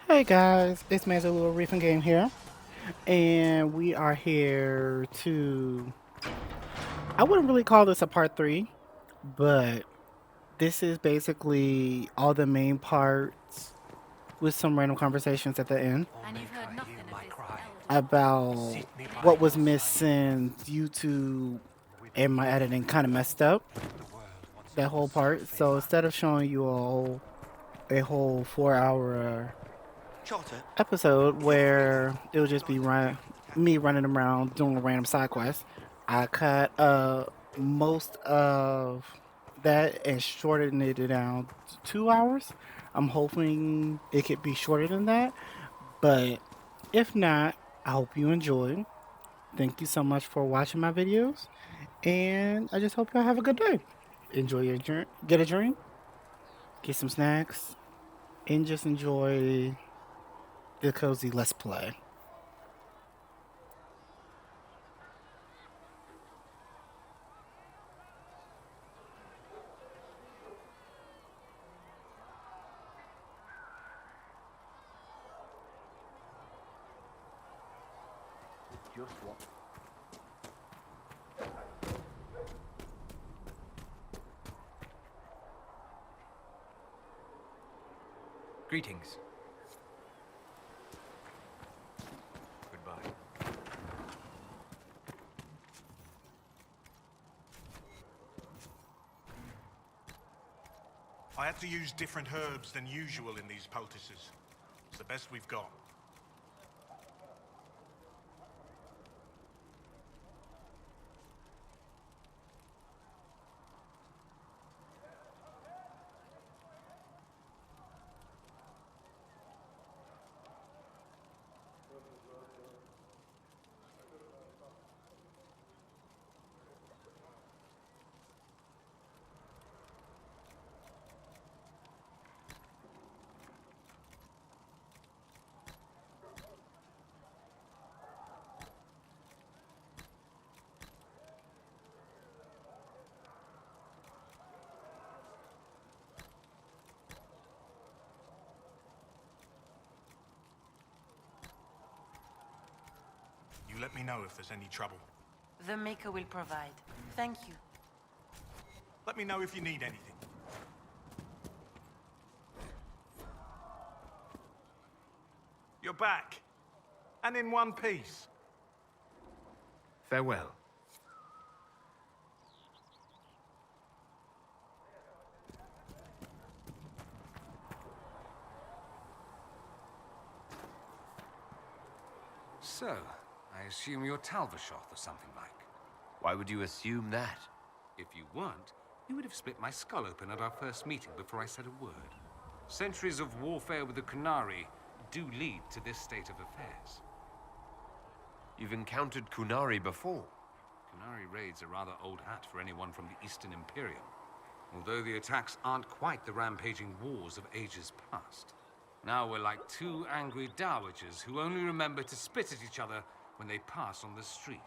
Hey guys, it's Magic Little Reef and Game here, and we are here to. I wouldn't really call this a part three, but this is basically all the main parts with some random conversations at the end And you've heard nothing of this about what was missing. YouTube and my editing kind of messed up that whole part, so instead of showing you a whole 4 hour episode where it would just be me running around doing a random side quest. I cut most of that and shortened it down to 2 hours. I'm hoping it could be shorter than that, but if not, I hope you enjoy. Thank you so much for watching my videos, and I just hope y'all have a good day. Enjoy your drink, get a drink, get some snacks, and just enjoy the cozy Let's Play. Greetings. Goodbye. I had to use different herbs than usual in these poultices. It's the best we've got. You let me know if there's any trouble. The Maker will provide. Thank you. Let me know if you need anything. You're back. And in one piece. Farewell. So, I assume you're Talvashoth or something like. Why would you assume that? If you weren't, you would have split my skull open at our first meeting before I said a word. Centuries of warfare with the Kunari do lead to this state of affairs. You've encountered Kunari before. Kunari raids are rather old hat for anyone from the Eastern Imperium, although the attacks aren't quite the rampaging wars of ages past. Now we're like two angry dowagers who only remember to spit at each other when they pass on the street.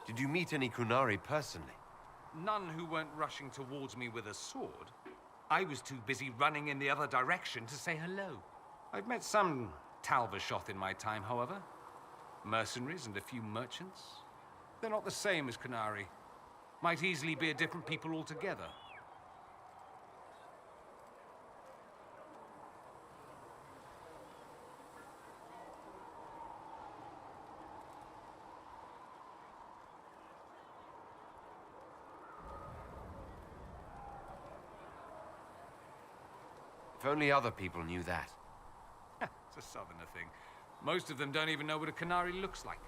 Did you meet any Kunari personally? None who weren't rushing towards me with a sword. I was too busy running in the other direction to say hello. I've met some Talvashoth in my time, however. Mercenaries and a few merchants. They're not the same as Kunari. Might easily be a different people altogether. If only other people knew that. It's a southerner thing. Most of them don't even know what a Kunari looks like.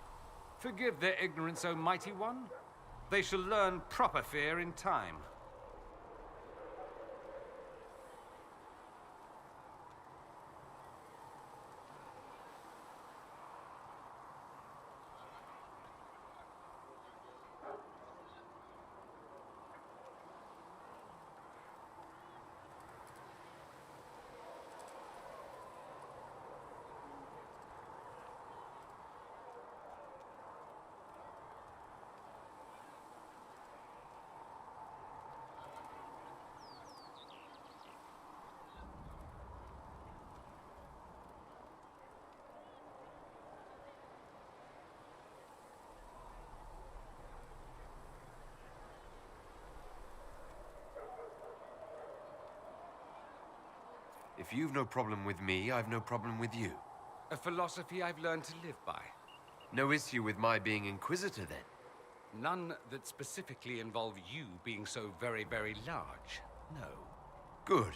Forgive their ignorance, O mighty one. They shall learn proper fear in time. If you've no problem with me, I've no problem with you. A philosophy I've learned to live by. No issue with my being Inquisitor, then? None that specifically involve you being so very, very large. No. Good.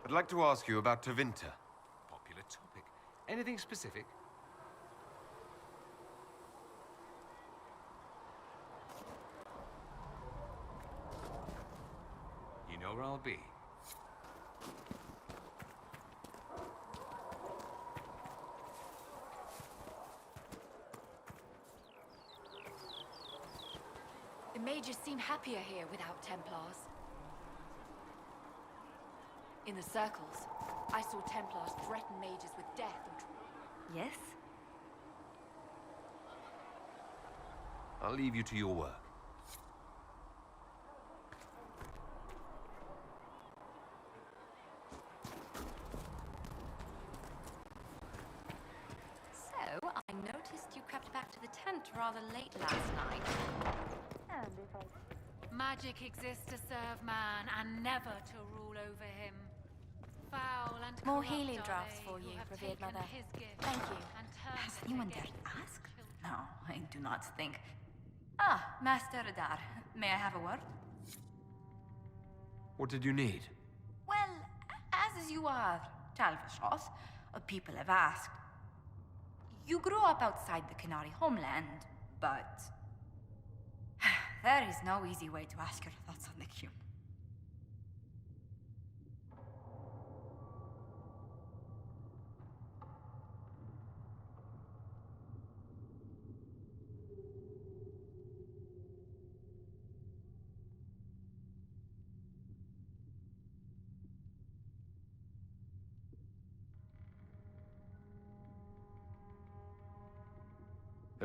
I'd like to ask you about Tevinter. Popular topic. Anything specific? You know where I'll be. The mages seem happier here without Templars. In the circles, I saw Templars threaten mages with death or... Yes? I'll leave you to your work. So, I noticed you crept back to the tent rather late last night. Magic exists to serve man and never to rule over him. Foul and More corrupt healing are drafts they for who you, have revered taken mother. his gift Thank you. and turned Has it anyone dared against ask? children. No, I do not think. Ah, Master Adar, may I have a word? What did you need? Well, as you are, Talvashos, people have asked. You grew up outside the Canary homeland, but... there is no easy way to ask your thoughts on the Q.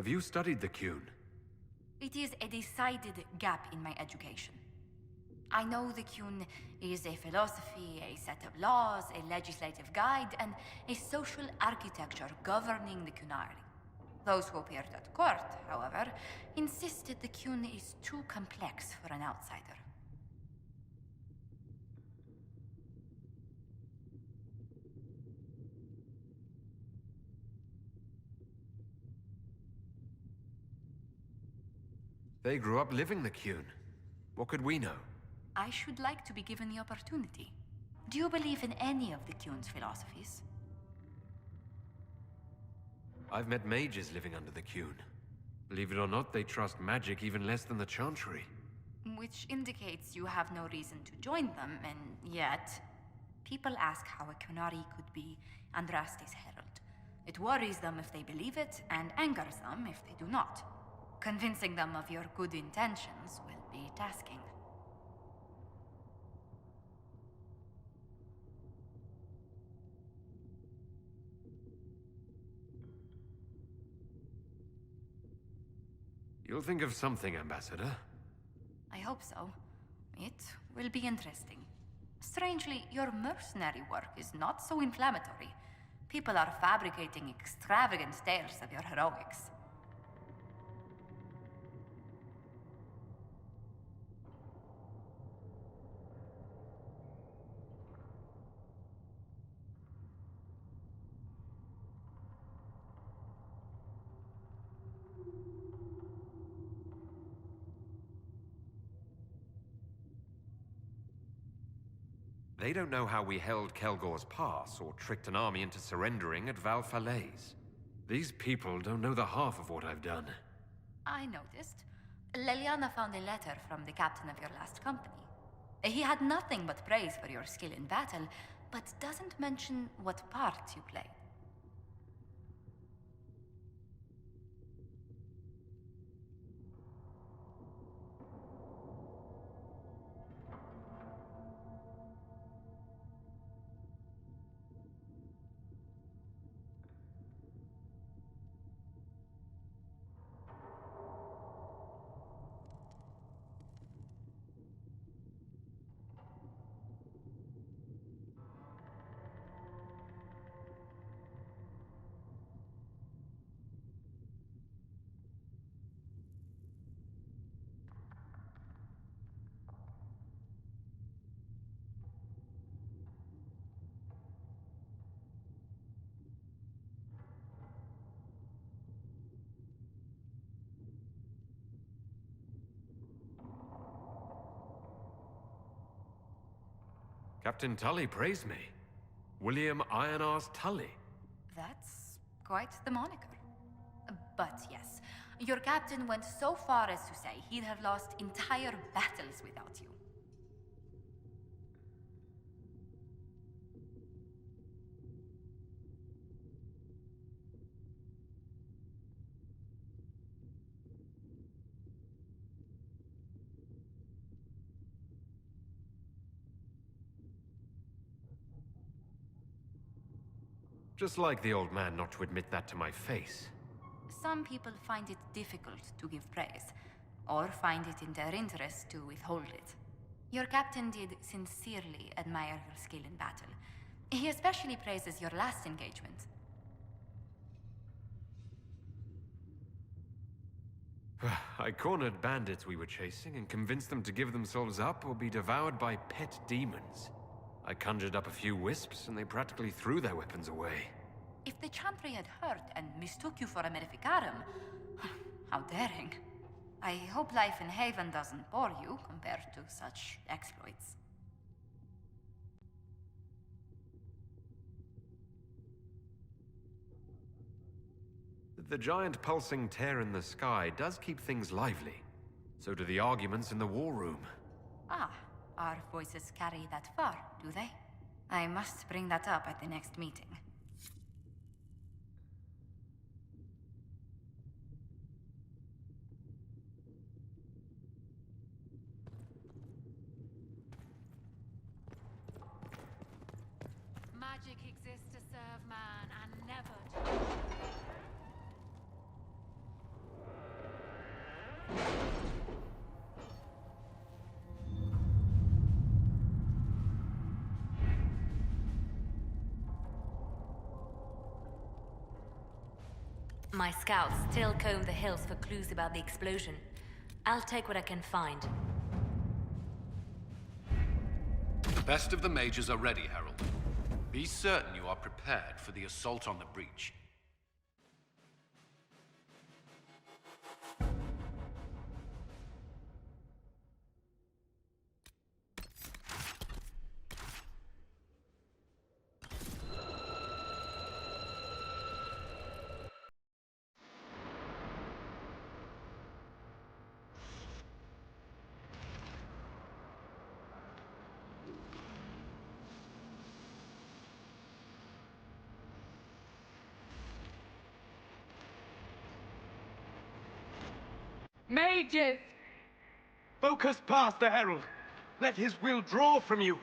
Have you studied the Qun? It is a decided gap in my education. I know the Qun is a philosophy, a set of laws, a legislative guide, and a social architecture governing the Qunari. Those who appeared at court, however, insisted the Qun is too complex for an outsider. They grew up living the Qun. What could we know? I should like to be given the opportunity. Do you believe in any of the Qun's philosophies? I've met mages living under the Qun. Believe it or not, they trust magic even less than the Chantry. Which indicates you have no reason to join them, and yet... people ask how a Qunari could be Andraste's herald. It worries them if they believe it, and angers them if they do not. Convincing them of your good intentions will be tasking. You'll think of something, Ambassador. I hope so. It will be interesting. Strangely, your mercenary work is not so inflammatory. People are fabricating extravagant tales of your heroics. They don't know how we held Kelgor's Pass or tricked an army into surrendering at Val Falaise. These people don't know the half of what I've done. I noticed. Leliana found a letter from the captain of your last company. He had nothing but praise for your skill in battle, but doesn't mention what part you played. Captain Tully praised me. William Iron Arse Tully. That's quite the moniker. But yes, your captain went so far as to say he'd have lost entire battles without you. Just like the old man not to admit that to my face. Some people find it difficult to give praise, or find it in their interest to withhold it. Your captain did sincerely admire your skill in battle. He especially praises your last engagement. I cornered bandits we were chasing and convinced them to give themselves up or be devoured by pet demons. I conjured up a few wisps and they practically threw their weapons away. If the Chantry had heard and mistook you for a Maleficarum, how daring. I hope life in Haven doesn't bore you compared to such exploits. The giant pulsing tear in the sky does keep things lively. So do the arguments in the war room. Ah, our voices carry that far, do they? I must bring that up at the next meeting. Magic exists to serve man and never to... My scouts still comb the hills for clues about the explosion. I'll take what I can find. The best of the mages are ready, Herald. Be certain you are prepared for the assault on the breach. Mages! Focus past the Herald. Let his will draw from you.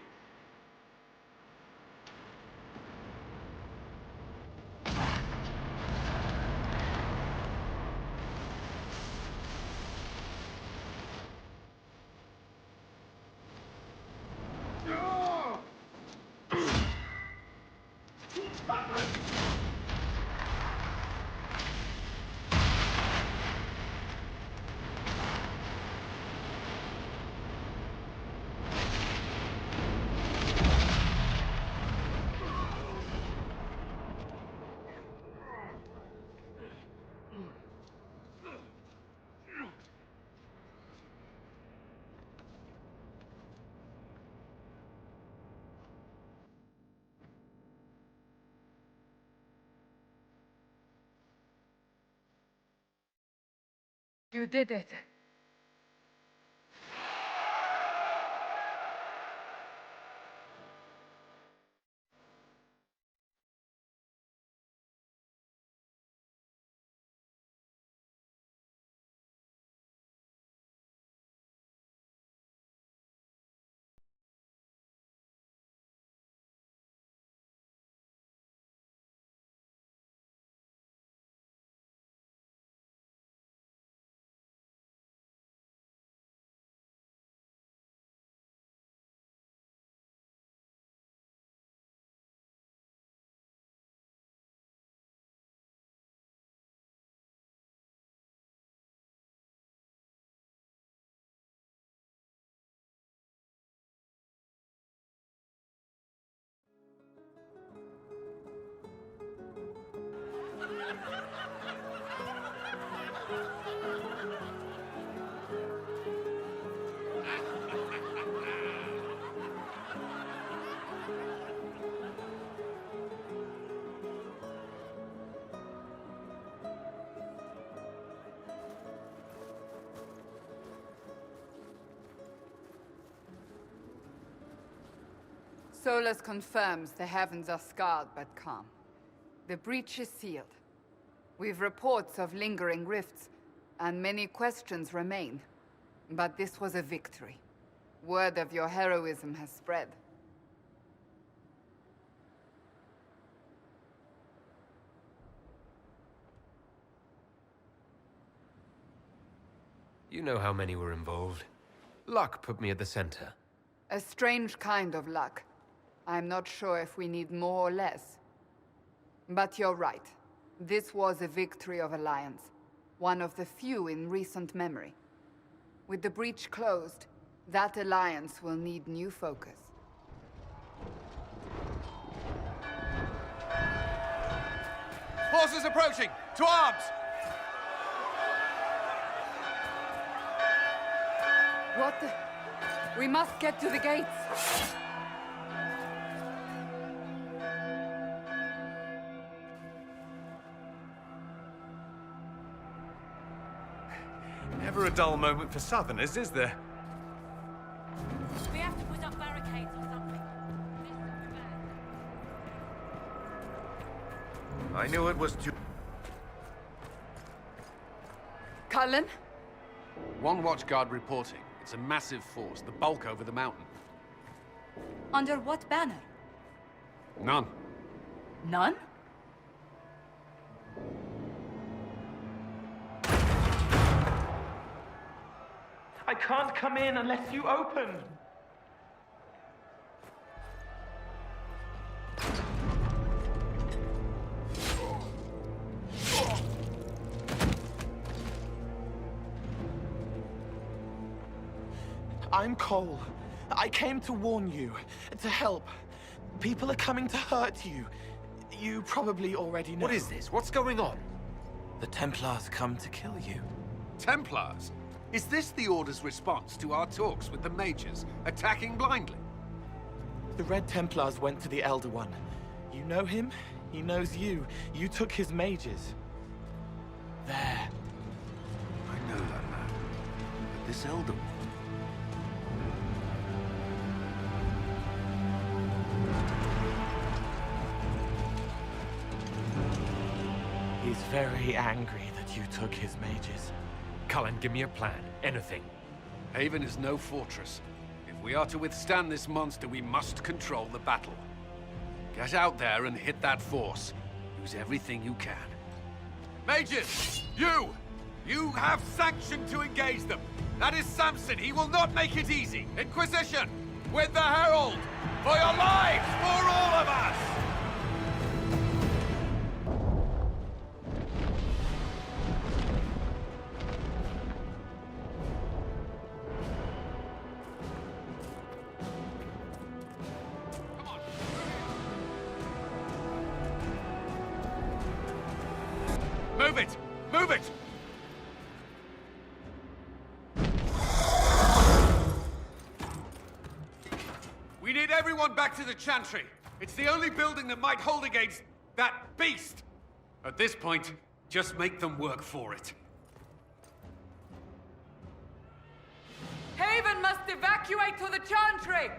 You did it. Solus confirms the heavens are scarred but calm. The breach is sealed. We've reports of lingering rifts, and many questions remain. But this was a victory. Word of your heroism has spread. You know how many were involved. Luck put me at the center. A strange kind of luck. I'm not sure if we need more or less. But you're right. This was a victory of Alliance. One of the few in recent memory. With the breach closed, that alliance will need new focus. Forces approaching! To arms! What the... We must get to the gates! Never a dull moment for Southerners, is there? We have to put up barricades or something. I knew it was too... Cullen? One watchguard reporting. It's a massive force, the bulk over the mountain. Under what banner? None. None? I can't come in unless you open. I'm Cole. I came to warn you, to help. People are coming to hurt you. You probably already know. What is this? What's going on? The Templars come to kill you. Templars? Is this the Order's response to our talks with the mages, attacking blindly? The Red Templars went to the Elder One. You know him, he knows you. You took his mages. There. I know that man. But this Elder One... He's very angry that you took his mages. Cullen, give me a plan. Anything. Haven is no fortress. If we are to withstand this monster, we must control the battle. Get out there and hit that force. Use everything you can. Mages! You! You have sanction to engage them! That is Samson! He will not make it easy! Inquisition! With the Herald! For your lives! For all of us! Move it! Move it! We need everyone back to the Chantry. It's the only building that might hold against that beast. At this point, just make them work for it. Haven must evacuate to the Chantry!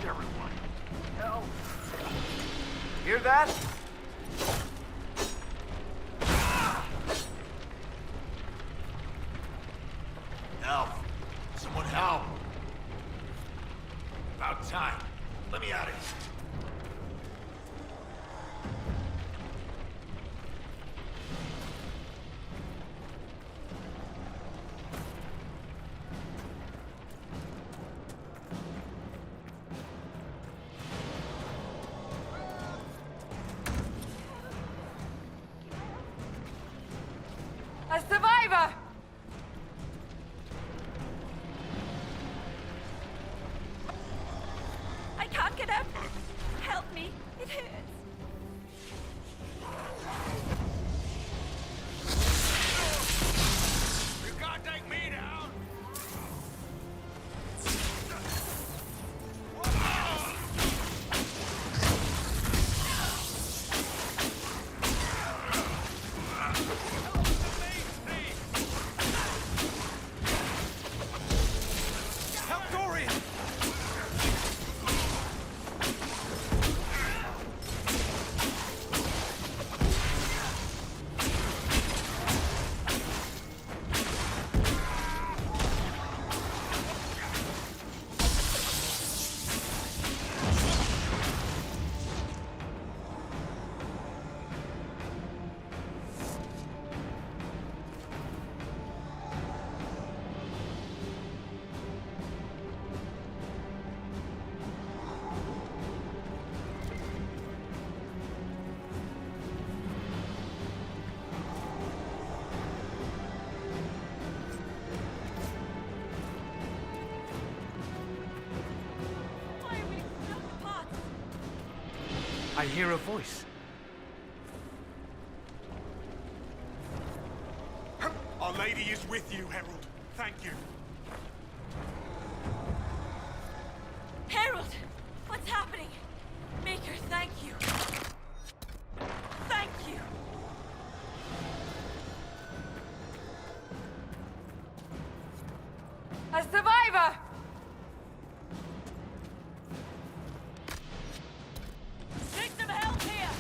everyone. Help! Hear that? Help! Someone help! About time. Let me out of here. A survivor! I can't get up. Help me. It hurts. You can't take me down! Help Dorian! Why are we not apart? I hear a voice. Our Lady is with you, Herald. Thank you. Harold! What's happening? Maker, thank you. Thank you. A survivor! Need some help here.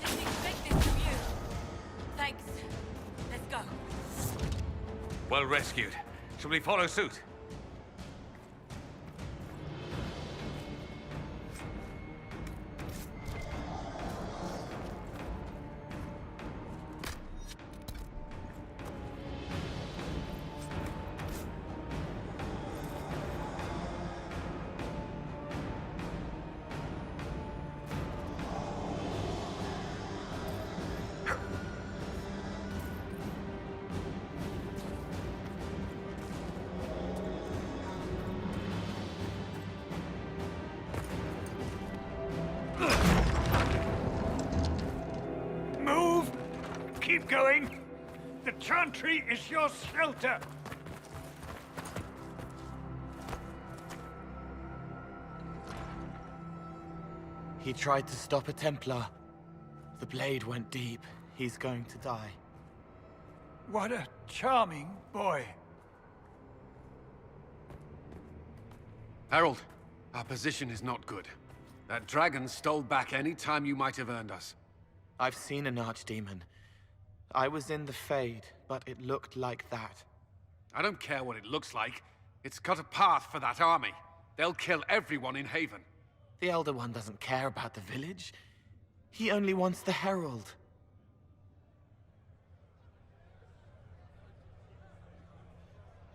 Didn't expect this from you. Thanks. Let's go. Well rescued. Shall we follow suit? Move! Keep going! The chantry is your shelter! He tried to stop a Templar. The blade went deep. He's going to die. What a charming boy. Harold, our position is not good. That dragon stole back any time you might have earned us. I've seen an archdemon. I was in the Fade, but it looked like that. I don't care what it looks like. It's got a path for that army. They'll kill everyone in Haven. The Elder One doesn't care about the village. He only wants the Herald.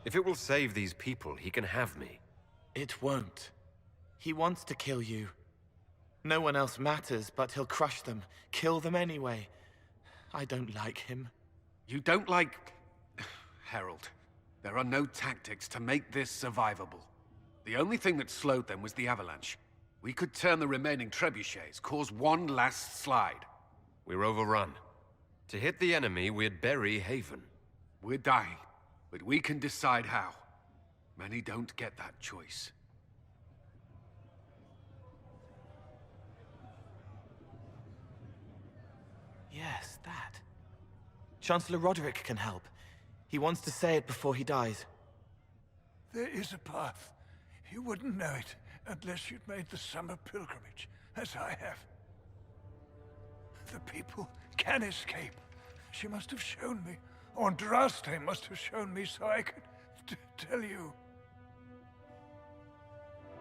If it will save these people, he can have me. It won't. He wants to kill you. No one else matters, but he'll crush them, kill them anyway. I don't like him. You don't like... Herald, there are no tactics to make this survivable. The only thing that slowed them was the avalanche. We could turn the remaining trebuchets, cause one last slide. We're overrun. To hit the enemy, we'd bury Haven. We're dying, but we can decide how. Many don't get that choice. Yes, that. Chancellor Roderick can help. He wants to say it before he dies. There is a path. You wouldn't know it unless you'd made the summer pilgrimage, as I have. The people can escape. She must have shown me. Or Andraste must have shown me so I could tell you.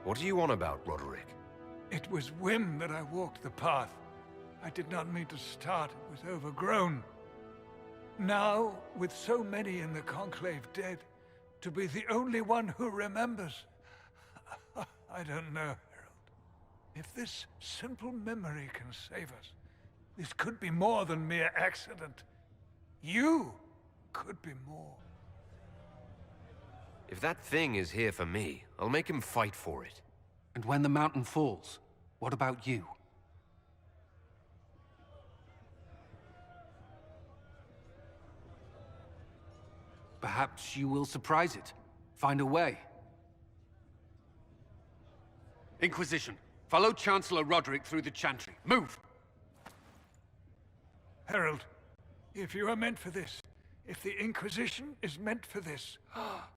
What do you want about, Roderick? It was whim that I walked the path. I did not mean to start. It was overgrown. Now, with so many in the Conclave dead, to be the only one who remembers... I don't know, Herald. If this simple memory can save us, this could be more than mere accident. You could be more. If that thing is here for me, I'll make him fight for it. And when the mountain falls, what about you? Perhaps you will surprise it. Find a way. Inquisition, follow Chancellor Roderick through the Chantry. Move! Herald, if you are meant for this, if the Inquisition is meant for this,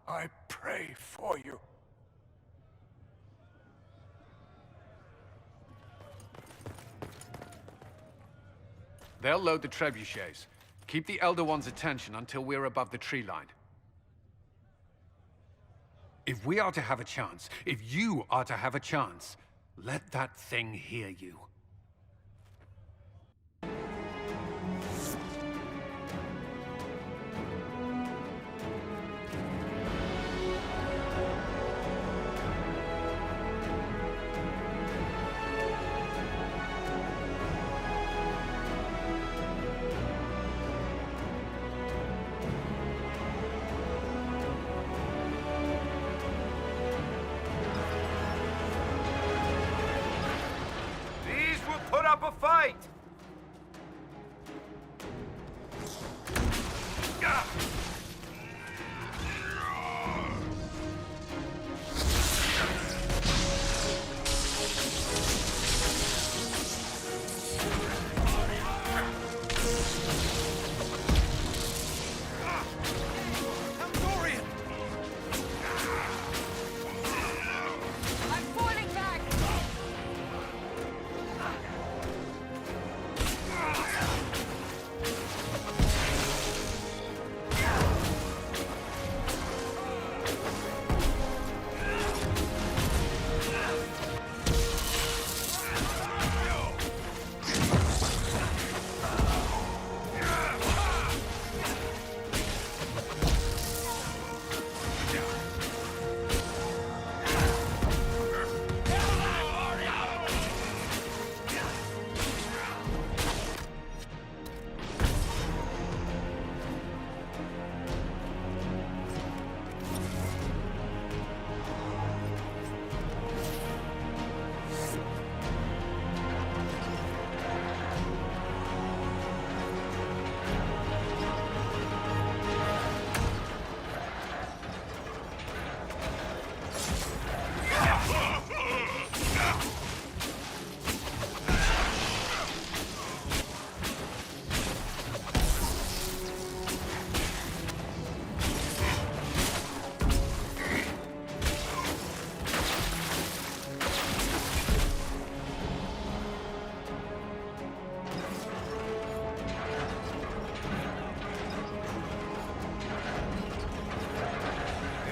I pray for you. They'll load the trebuchets. Keep the Elder One's attention until we're above the tree line. If we are to have a chance, if you are to have a chance, let that thing hear you. Put up a fight!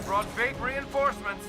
Brought fate reinforcements.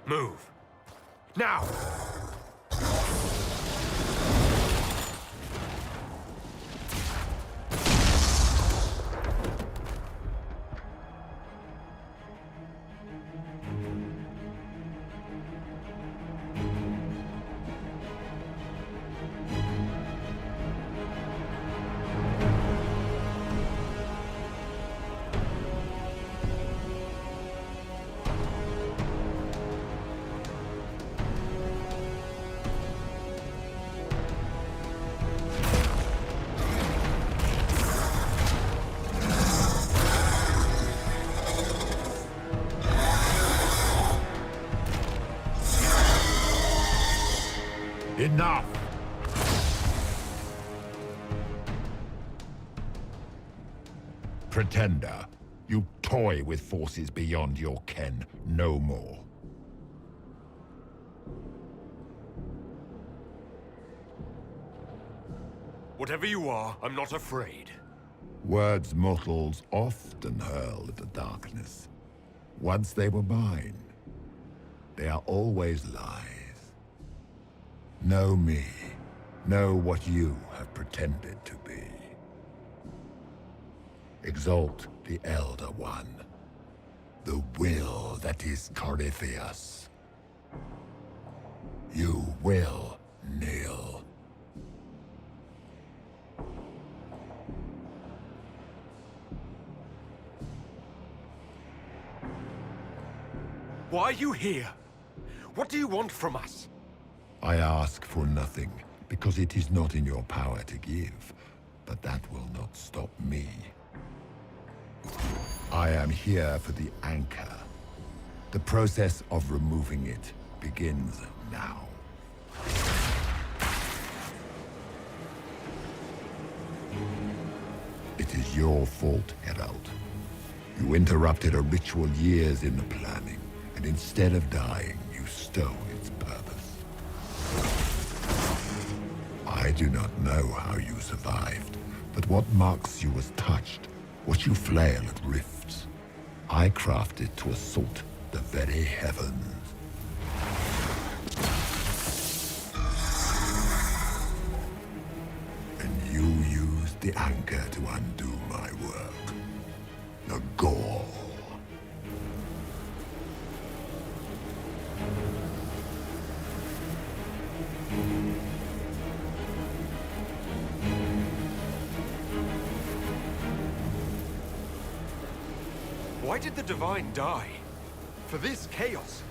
Move. Now! Enough! Pretender, you toy with forces beyond your ken no more. Whatever you are, I'm not afraid. Words mortals often hurl at the darkness. Once they were mine, they are always lies. Know me. Know what you have pretended to be. Exalt the Elder One. The will that is Corypheus. You will kneel. Why are you here? What do you want from us? I ask for nothing, because it is not in your power to give, but that will not stop me. I am here for the anchor. The process of removing it begins now. It is your fault, Herald. You interrupted a ritual years in the planning, and instead of dying, you stole its purpose. I do not know how you survived, but what marks you as touched, what you flail at rifts, I crafted to assault the very heavens. And you used the anchor to undo my work. The gall. Why did the Divine die? For this chaos?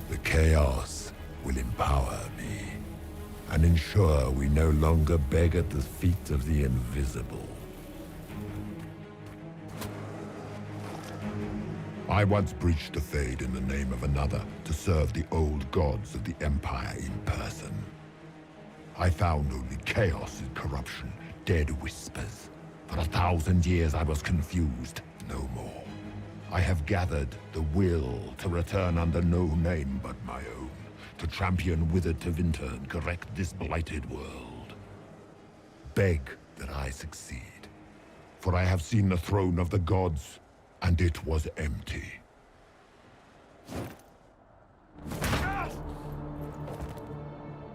The chaos will empower me. and ensure we no longer beg at the feet of the invisible. I once breached the Fade in the name of another to serve the old gods of the Empire in person. I found only chaos and corruption, dead whispers. For 1,000 years I was confused, no more. I have gathered the will to return under no name but my own, to champion Withered to Winter and correct this blighted world. Beg that I succeed, for I have seen the throne of the gods, and it was empty.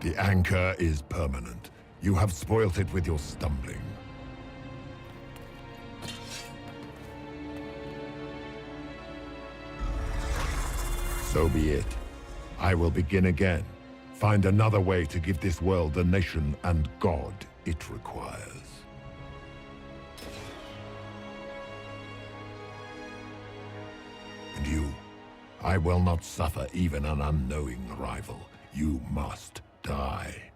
The anchor is permanent. You have spoilt it with your stumbling. So be it. I will begin again. Find another way to give this world the nation and God it requires. And you, I will not suffer even an unknowing rival. You must die.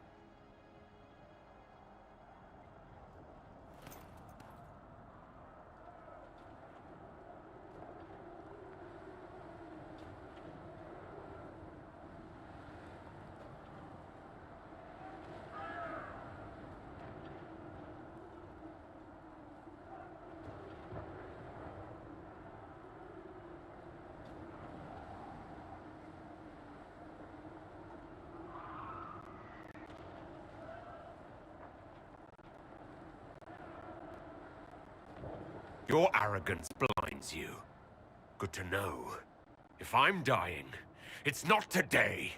Your arrogance blinds you. Good to know. If I'm dying, it's not today.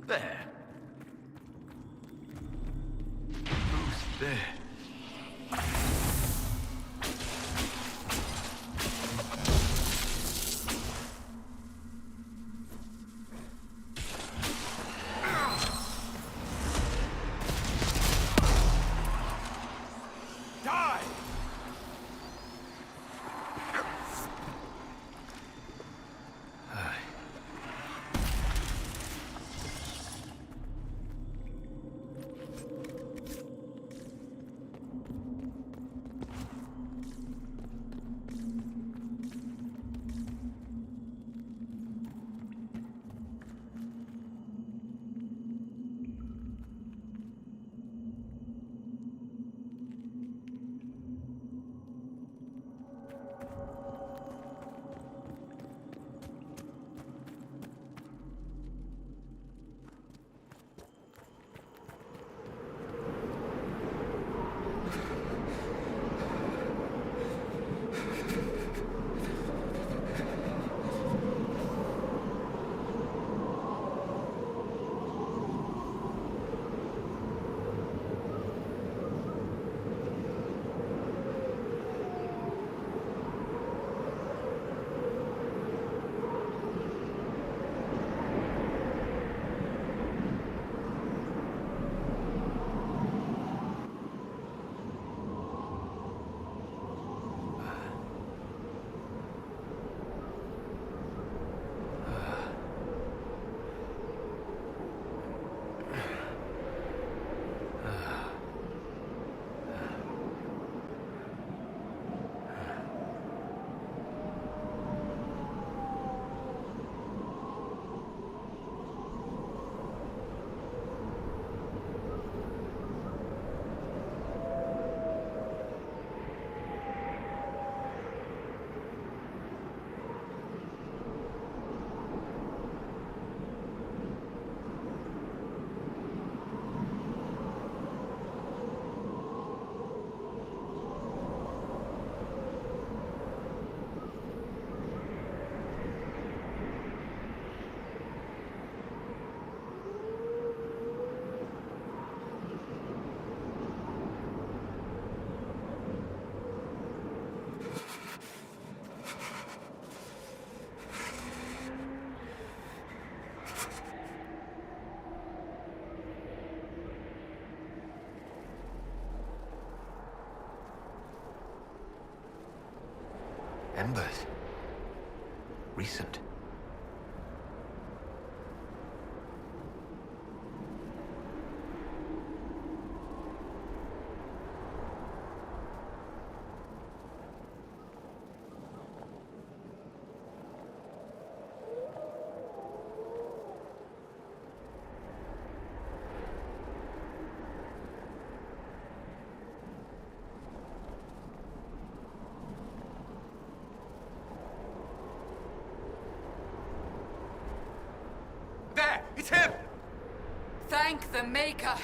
There. Who's there? Embers. Recent. There! It's him! Thank the Maker!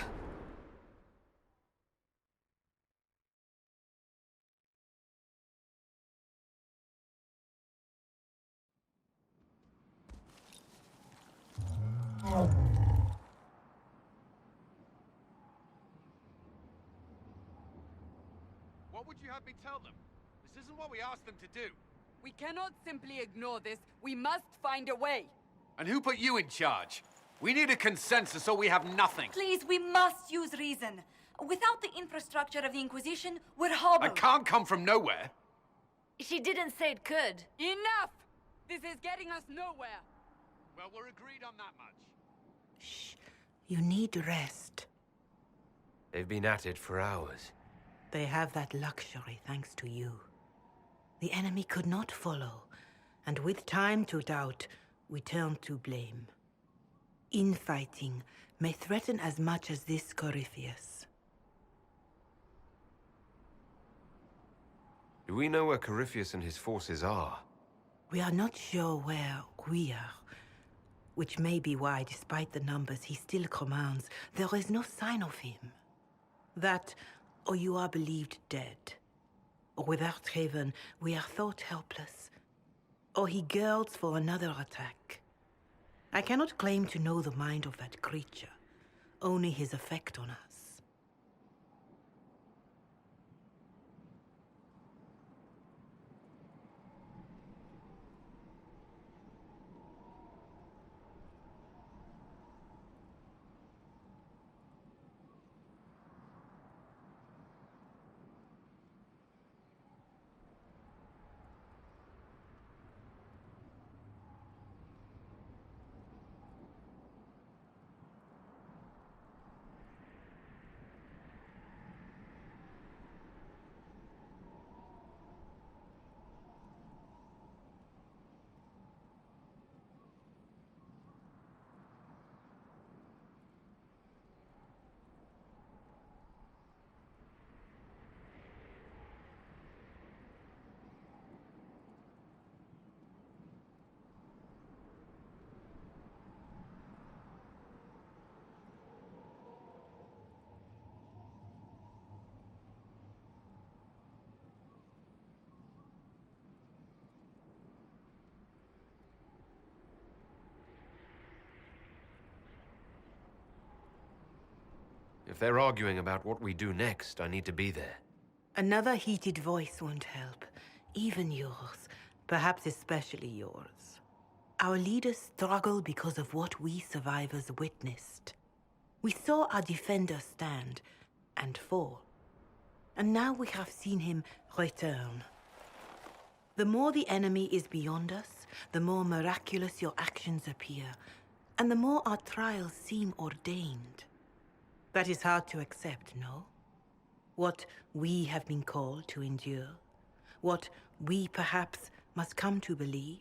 What would you have me tell them? This isn't what we asked them to do. We cannot simply ignore this. We must find a way. And who put you in charge? We need a consensus or we have nothing. Please, we must use reason. Without the infrastructure of the Inquisition, we're hobbled. It can't come from nowhere. She didn't say it could. Enough! This is getting us nowhere. Well, we're agreed on that much. Shh. You need rest. They've been at it for hours. They have that luxury thanks to you. The enemy could not follow, and with time to doubt, we turn to blame. Infighting may threaten as much as this Corypheus. Do we know where Corypheus and his forces are? We are not sure where we are, which may be why, despite the numbers he still commands, there is no sign of him. That, or you are believed dead. Or without Haven, we are thought helpless. Or he girds for another attack. I cannot claim to know the mind of that creature, only his effect on us. If they're arguing about what we do next, I need to be there. Another heated voice won't help. Even yours. Perhaps especially yours. Our leaders struggle because of what we survivors witnessed. We saw our defender stand and fall. And now we have seen him return. The more the enemy is beyond us, the more miraculous your actions appear, and the more our trials seem ordained. That is hard to accept, no? What we have been called to endure, what we perhaps must come to believe.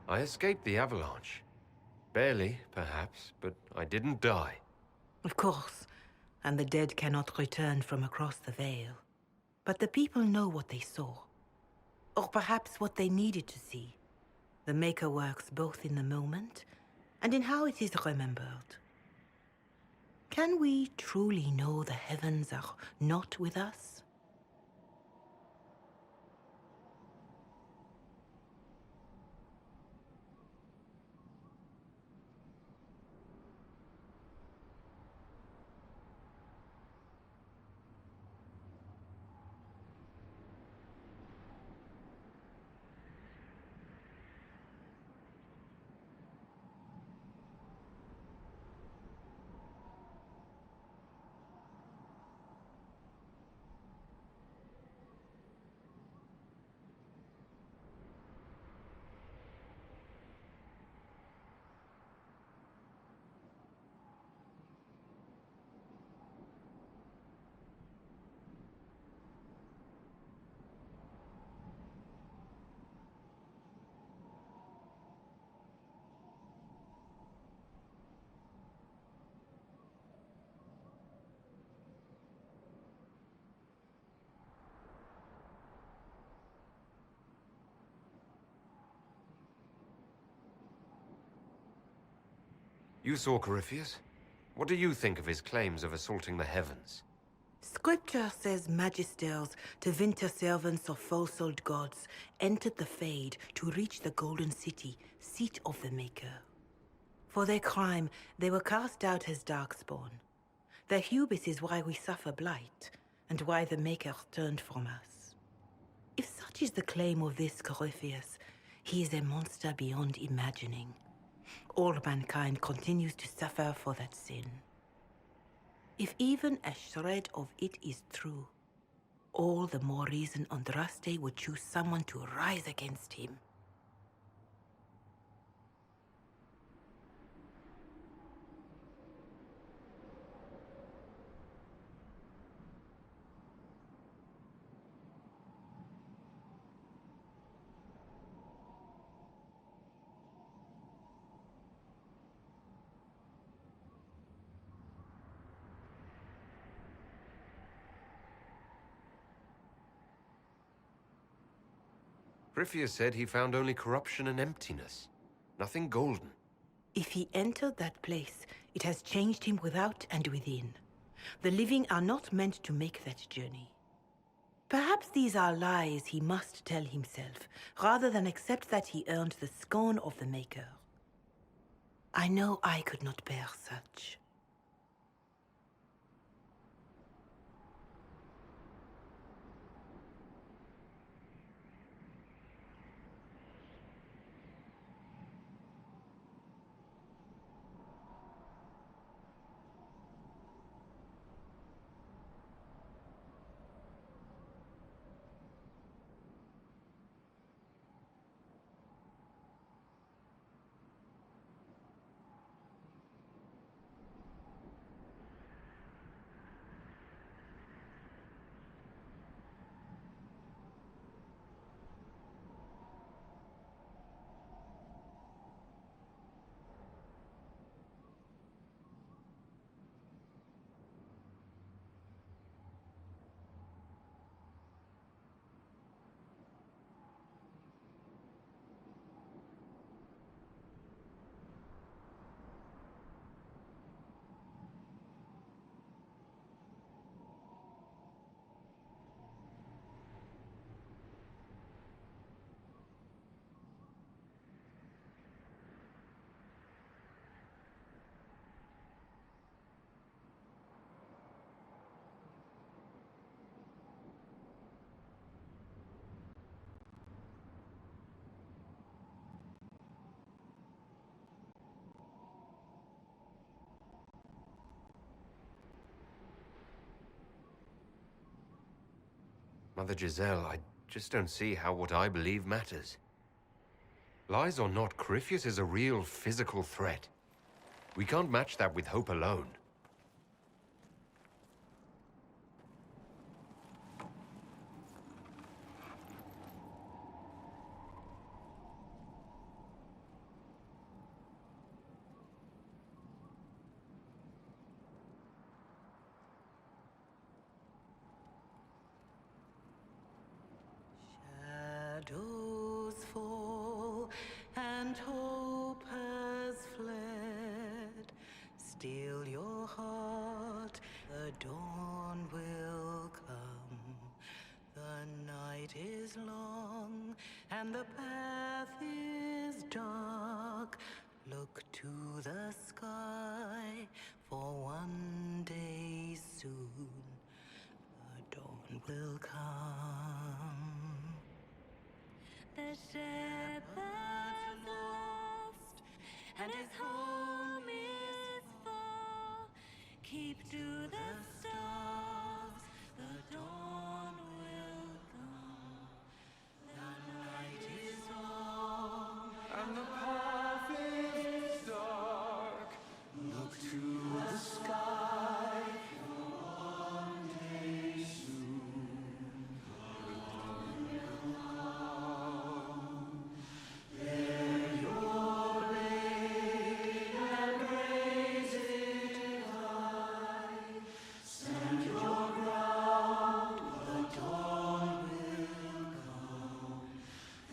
I escaped the avalanche. Barely, perhaps, but I didn't die. Of course, and the dead cannot return from across the veil. But the people know what they saw. Or perhaps what they needed to see. The Maker works both in the moment and in how it is remembered. Can we truly know the heavens are not with us? You saw Corypheus? What do you think of his claims of assaulting the heavens? Scripture says magisters, to winter servants of false-souled gods, entered the Fade to reach the Golden City, seat of the Maker. For their crime, they were cast out as darkspawn. Their hubris is why we suffer blight, and why the Maker turned from us. If such is the claim of this Corypheus, he is a monster beyond imagining. All mankind continues to suffer for that sin. If even a shred of it is true, all the more reason Andraste would choose someone to rise against him. Corypheus said he found only corruption and emptiness. Nothing golden. If he entered that place, it has changed him without and within. The living are not meant to make that journey. Perhaps these are lies he must tell himself, rather than accept that he earned the scorn of the Maker. I know I could not bear such. Mother Giselle, I just don't see how what I believe matters. Lies or not, Corypheus is a real physical threat. We can't match that with hope alone. Shadows fall and hope has fled. Still your heart, the dawn will come. The night is long and the path is dark. Look to the sky, for one day soon the dawn will come. The shepherd's lost, and his home is far. Keep to the stars, the dawn will come. The night is long, And the path is dark. Look to the sky. For one day soon, the dawn will come. Bear your blade and raise it high. Stand your ground, the dawn will come.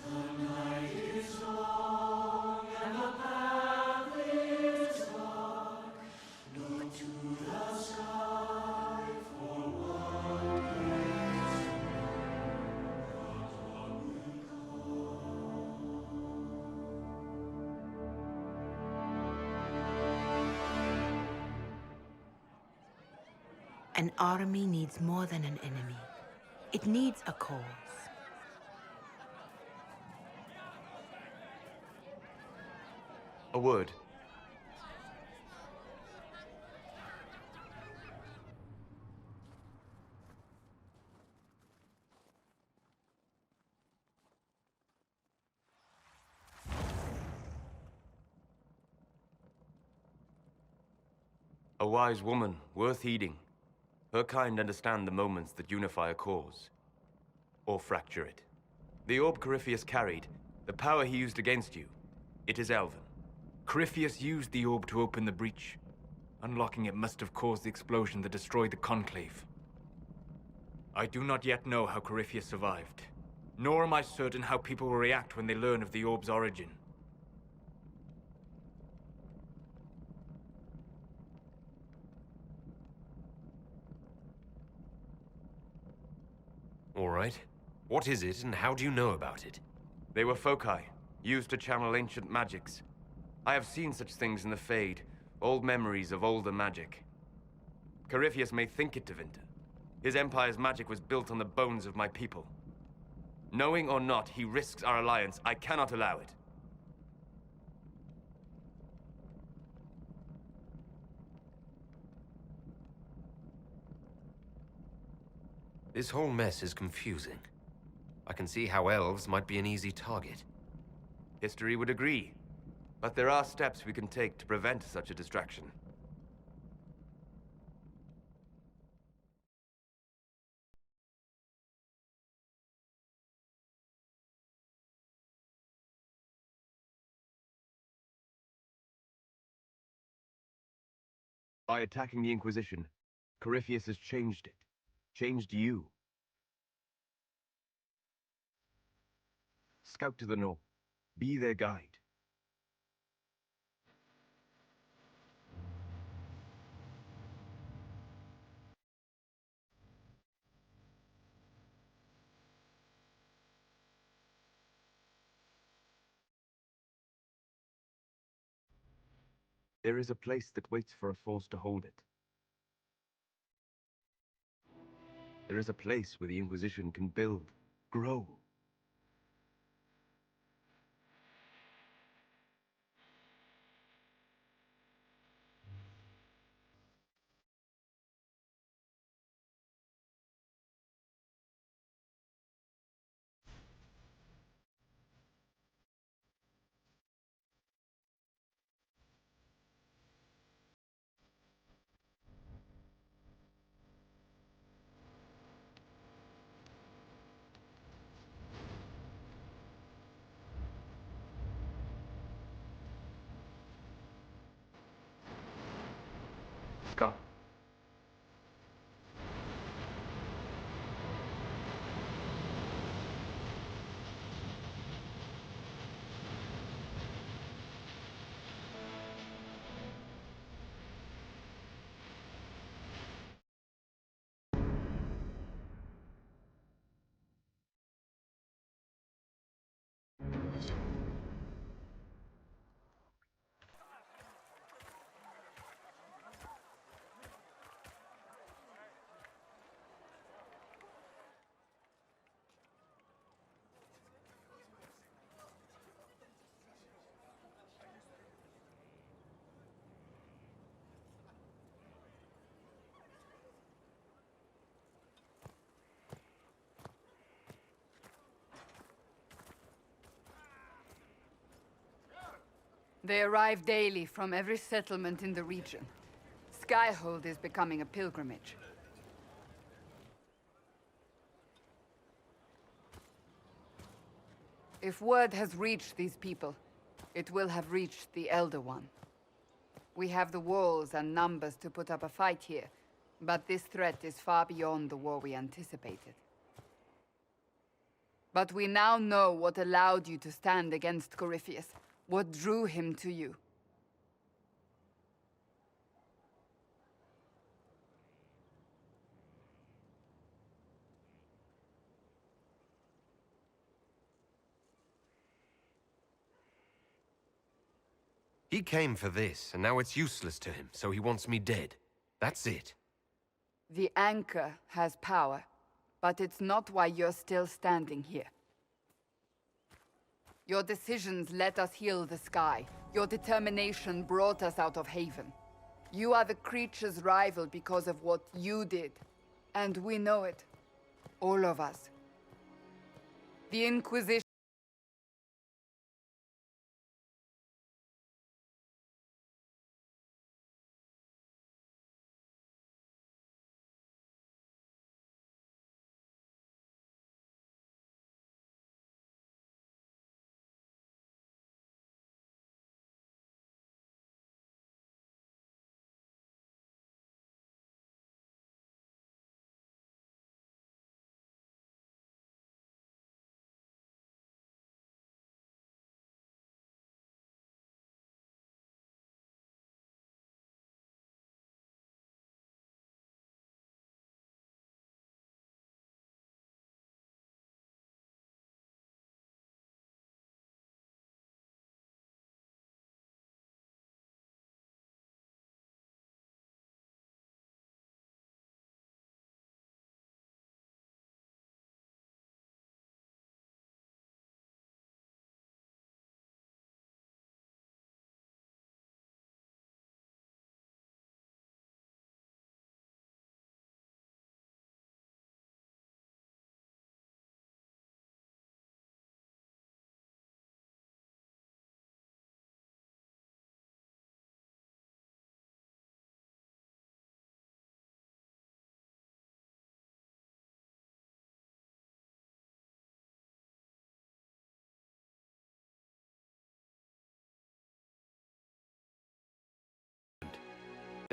The night is long and the path is dark. Look to the sky for one day soon. The dawn will An army needs more than an enemy. It needs a cause. A word. A wise woman, worth heeding. Her kind understand the moments that unify a cause. Or fracture it. The orb Corypheus carried, the power he used against you, it is elven. Corypheus used the orb to open the breach. Unlocking it must have caused the explosion that destroyed the Conclave. I do not yet know how Corypheus survived, Nor am I certain how people will react when they learn of the orb's origin. All right. What is it, and how do you know about it? They were foci, used to channel ancient magics. I have seen such things in the Fade, old memories of older magic. Corypheus may think it Tevinter. His empire's magic was built on the bones of my people. Knowing or not, he risks our alliance. I cannot allow it. This whole mess is confusing. I can see how elves might be an easy target. History would agree. But there are steps we can take to prevent such a distraction. By attacking the Inquisition, Corypheus has changed it. Changed you. Scout to the north. Be their guide. There is a place that waits for a force to hold it. There is a place where the Inquisition can build, grow. Come. They arrive daily from every settlement in the region. Skyhold is becoming a pilgrimage. If word has reached these people, it will have reached the Elder One. We have the walls and numbers to put up a fight here, but this threat is far beyond the war we anticipated. But we now know what allowed you to stand against Corypheus, what drew him to you. He came for this, and now it's useless to him, so he wants me dead. That's it. The Anchor has power, but it's not why you're still standing here. Your decisions let us heal the sky. Your determination brought us out of Haven. You are the creature's rival because of what you did. And we know it. All of us. The Inquisition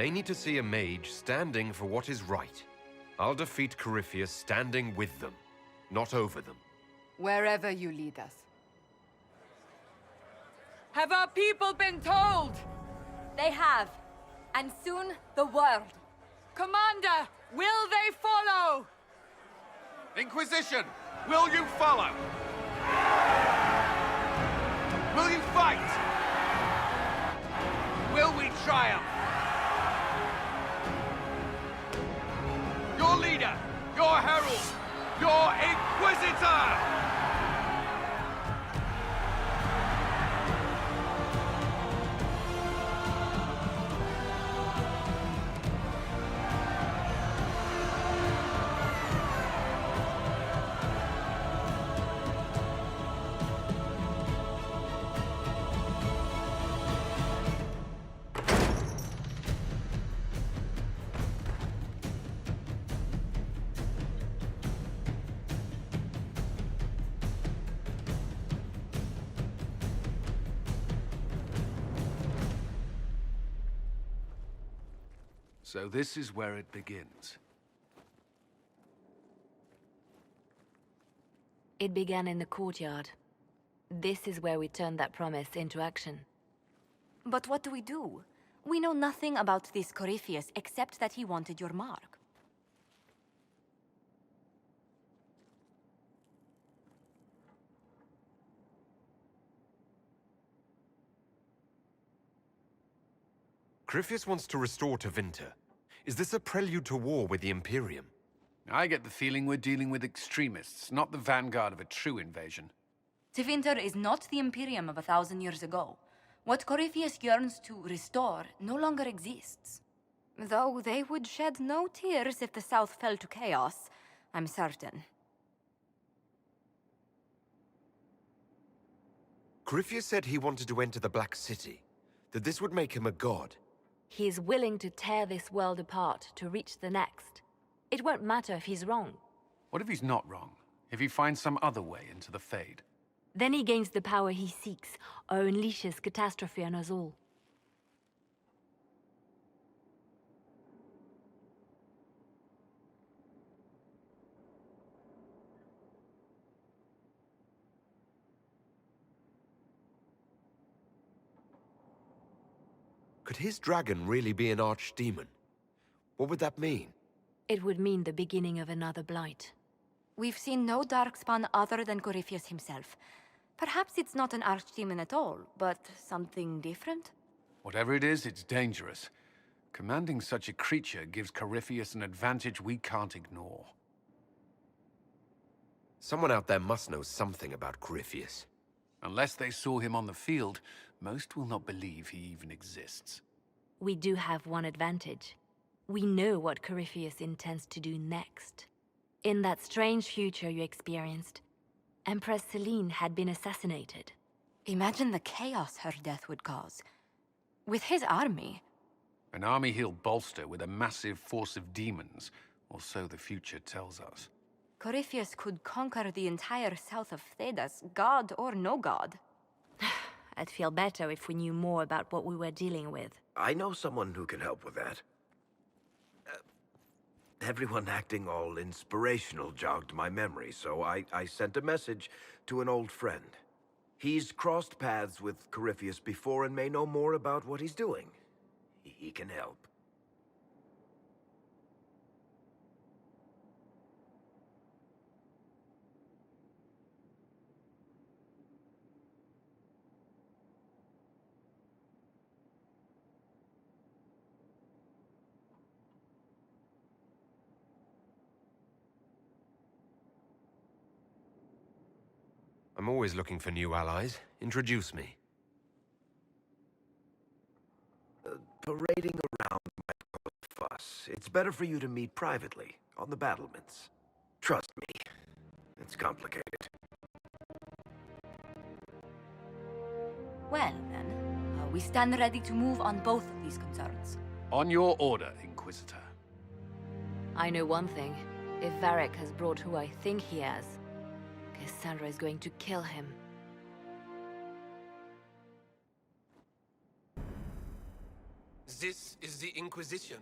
They need to see a mage standing for what is right. I'll defeat Corypheus standing with them, not over them. Wherever you lead us. Have our people been told? They have. And soon, the world. Commander, will they follow? Inquisition, will you follow? Will you fight? Will we triumph? Your leader, your herald, your Inquisitor! So this is where it begins. It began in the courtyard. This is where we turned that promise into action. But what do we do? We know nothing about this Corypheus except that he wanted your mark. Corypheus wants to restore Tevinter. Is this a prelude to war with the Imperium? I get the feeling we're dealing with extremists, not the vanguard of a true invasion. Tevinter is not the Imperium of 1,000 years ago. What Corypheus yearns to restore no longer exists. Though they would shed no tears if the South fell to chaos, I'm certain. Corypheus said he wanted to enter the Black City, that this would make him a god. He is willing to tear this world apart to reach the next. It won't matter if he's wrong. What if he's not wrong? If he finds some other way into the Fade? Then he gains the power he seeks, or unleashes catastrophe on us all. Could his dragon really be an archdemon? What would that mean? It would mean the beginning of another blight. We've seen no darkspawn other than Corypheus himself. Perhaps it's not an archdemon at all, but something different? Whatever it is, it's dangerous. Commanding such a creature gives Corypheus an advantage we can't ignore. Someone out there must know something about Corypheus. Unless they saw him on the field, most will not believe he even exists. We do have one advantage. We know what Corypheus intends to do next. In that strange future you experienced, Empress Selene had been assassinated. Imagine the chaos her death would cause. With his army. An army he'll bolster with a massive force of demons, or so the future tells us. Corypheus could conquer the entire south of Thedas, god or no god. I'd feel better if we knew more about what we were dealing with. I know someone who can help with that. Everyone acting all inspirational jogged my memory, so I sent a message to an old friend. He's crossed paths with Corypheus before and may know more about what he's doing. He can help. I'm always looking for new allies. Introduce me. Parading around might cause fuss. It's better for you to meet privately, on the battlements. Trust me, it's complicated. Well, then, we stand ready to move on both of these concerns. On your order, Inquisitor. I know one thing. If Varric has brought who I think he has, Cassandra is going to kill him. This is the Inquisition.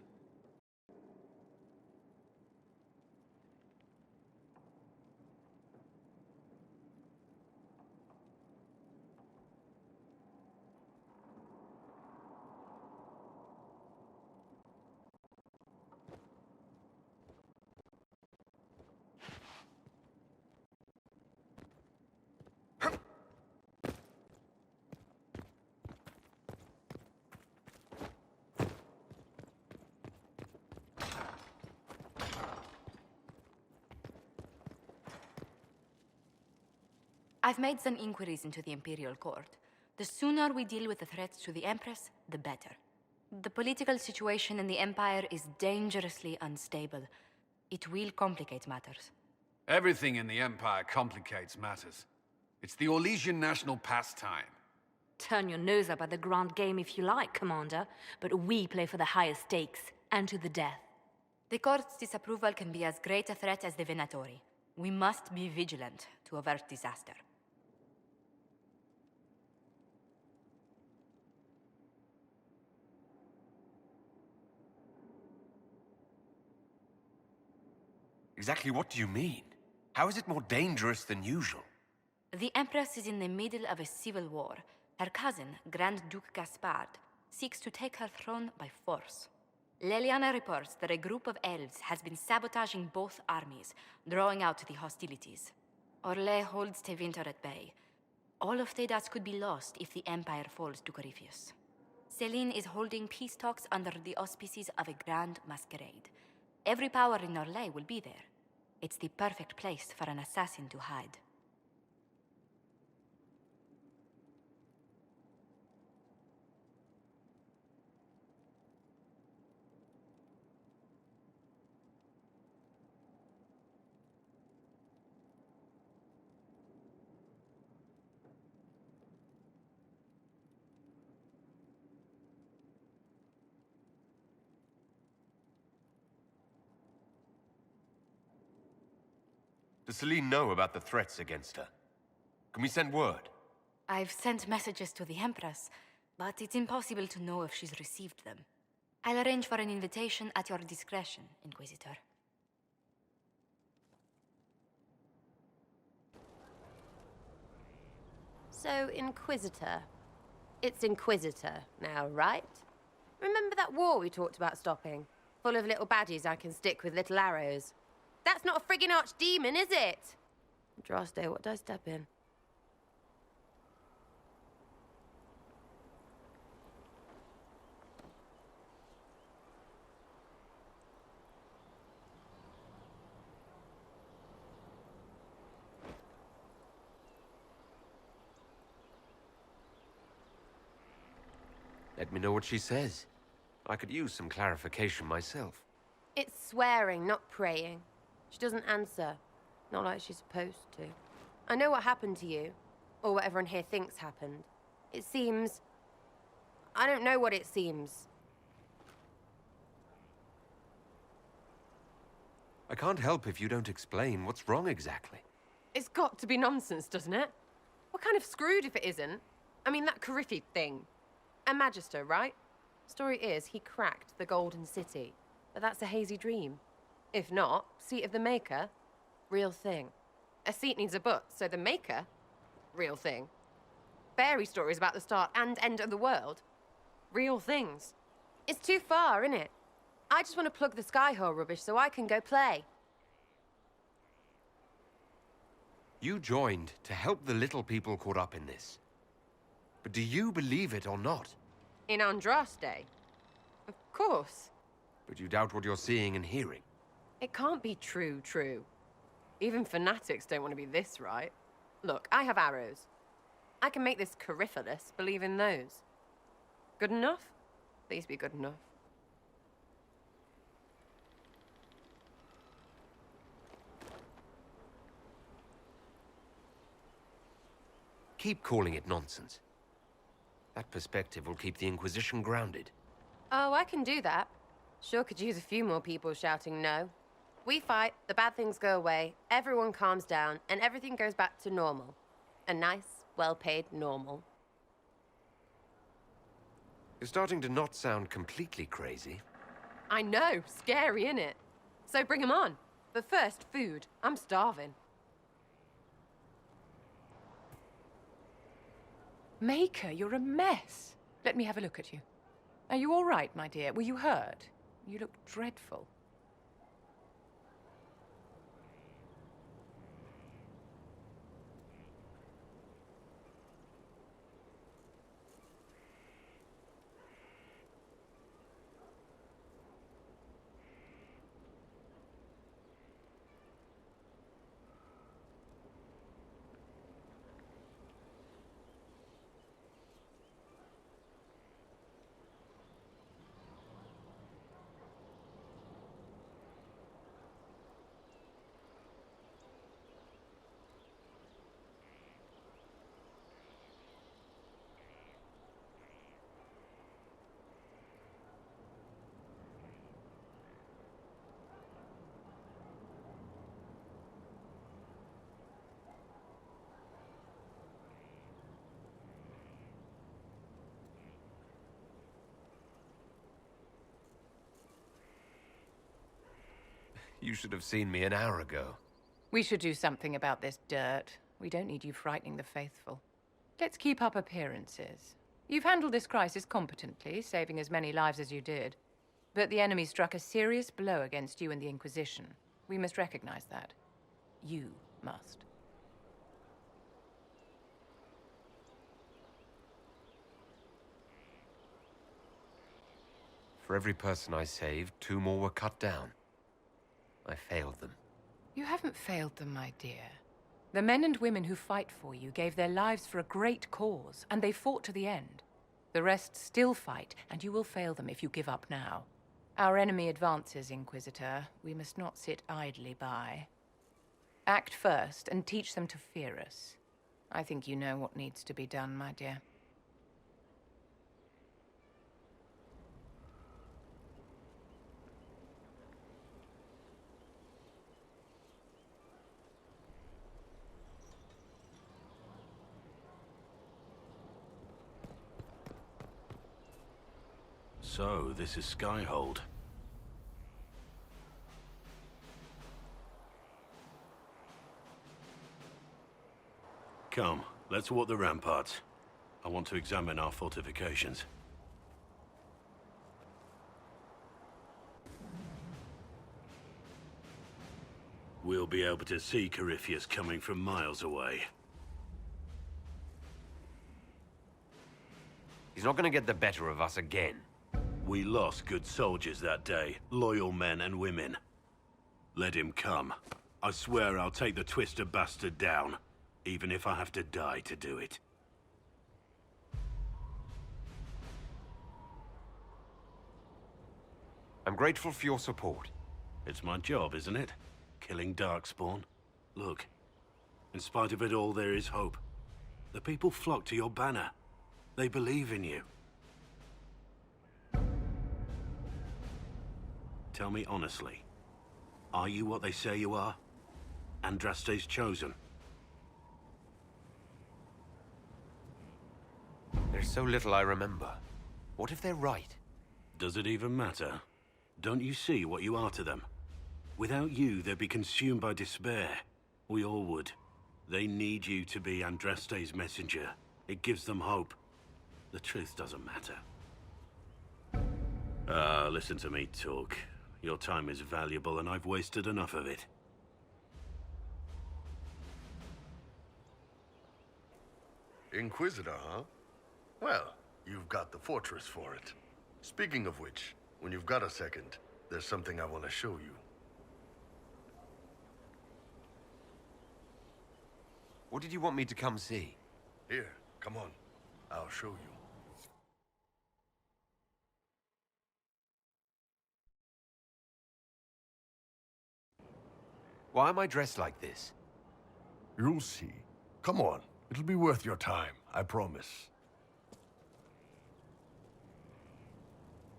I've made some inquiries into the Imperial Court. The sooner we deal with the threats to the Empress, the better. The political situation in the Empire is dangerously unstable. It will complicate matters. Everything in the Empire complicates matters. It's the Orlesian national pastime. Turn your nose up at the grand game if you like, Commander, but we play for the highest stakes, and to the death. The Court's disapproval can be as great a threat as the Venatori. We must be vigilant to avert disaster. Exactly what do you mean? How is it more dangerous than usual? The Empress is in the middle of a civil war. Her cousin, Grand Duke Gaspard, seeks to take her throne by force. Leliana reports that a group of elves has been sabotaging both armies, drawing out the hostilities. Orlais holds Tevinter at bay. All of Thedas could be lost if the Empire falls to Corypheus. Celine is holding peace talks under the auspices of a grand masquerade. Every power in Orlais will be there. It's the perfect place for an assassin to hide. Does Celine know about the threats against her? Can we send word? I've sent messages to the Empress, but it's impossible to know if she's received them. I'll arrange for an invitation at your discretion, Inquisitor. So, Inquisitor. It's Inquisitor now, right? Remember that war we talked about stopping? Full of little baddies I can stick with little arrows. That's not a friggin' archdemon, is it? Droste, what did I step in? Let me know what she says. I could use some clarification myself. It's swearing, not praying. She doesn't answer. Not like she's supposed to. I know what happened to you. Or what everyone here thinks happened. It seems... I don't know what it seems. I can't help if you don't explain what's wrong exactly. It's got to be nonsense, doesn't it? We're kind of screwed if it isn't. I mean, that Corypheus thing. A Magister, right? Story is, he cracked the Golden City. But that's a hazy dream. If not, seat of the Maker, real thing. A seat needs a butt, so the Maker, real thing. Fairy stories about the start and end of the world, real things. It's too far, innit? I just want to plug the Skyhole rubbish so I can go play. You joined to help the little people caught up in this. But do you believe it or not? In Andraste? Of course. But you doubt what you're seeing and hearing. It can't be true. Even fanatics don't want to be this right. Look, I have arrows. I can make this Corypheus believe in those. Good enough? Please be good enough. Keep calling it nonsense. That perspective will keep the Inquisition grounded. Oh, I can do that. Sure could use a few more people shouting no. We fight, the bad things go away, everyone calms down, and everything goes back to normal. A nice, well-paid normal. You're starting to not sound completely crazy. I know, scary, innit? So bring 'em on. But first, food. I'm starving. Maker, you're a mess. Let me have a look at you. Are you all right, my dear? Were you hurt? You look dreadful. You should have seen me an hour ago. We should do something about this dirt. We don't need you frightening the faithful. Let's keep up appearances. You've handled this crisis competently, saving as many lives as you did. But the enemy struck a serious blow against you and the Inquisition. We must recognize that. You must. For every person I saved, 2 more were cut down. I failed them. You haven't failed them, my dear. The men and women who fight for you gave their lives for a great cause, and they fought to the end. The rest still fight, and you will fail them if you give up now. Our enemy advances, Inquisitor. We must not sit idly by. Act first, and teach them to fear us. I think you know what needs to be done, my dear. So, this is Skyhold. Come, let's walk the ramparts. I want to examine our fortifications. We'll be able to see Corypheus coming from miles away. He's not gonna get the better of us again. We lost good soldiers that day, loyal men and women. Let him come. I swear I'll take the twister bastard down, even if I have to die to do it. I'm grateful for your support. It's my job, isn't it? Killing Darkspawn. Look, in spite of it all, there is hope. The people flock to your banner. They believe in you. Tell me honestly, are you what they say you are? Andraste's chosen? There's so little I remember. What if they're right? Does it even matter? Don't you see what you are to them? Without you, they'd be consumed by despair. We all would. They need you to be Andraste's messenger. It gives them hope. The truth doesn't matter. Listen to me talk. Your time is valuable, and I've wasted enough of it. Inquisitor, huh? Well, you've got the fortress for it. Speaking of which, when you've got a second, there's something I want to show you. What did you want me to come see? Here, come on. I'll show you. Why am I dressed like this? You'll see. Come on. It'll be worth your time, I promise.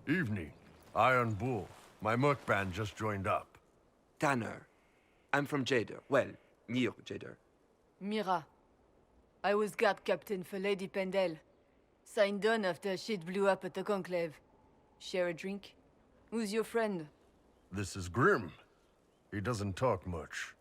Evening. Iron Bull. My merc band just joined up. Tanner. I'm from Jader. Well, near Jader. Mira. I was guard captain for Lady Pendel. Signed on after shit blew up at the Conclave. Share a drink? Who's your friend? This is Grim. He doesn't talk much.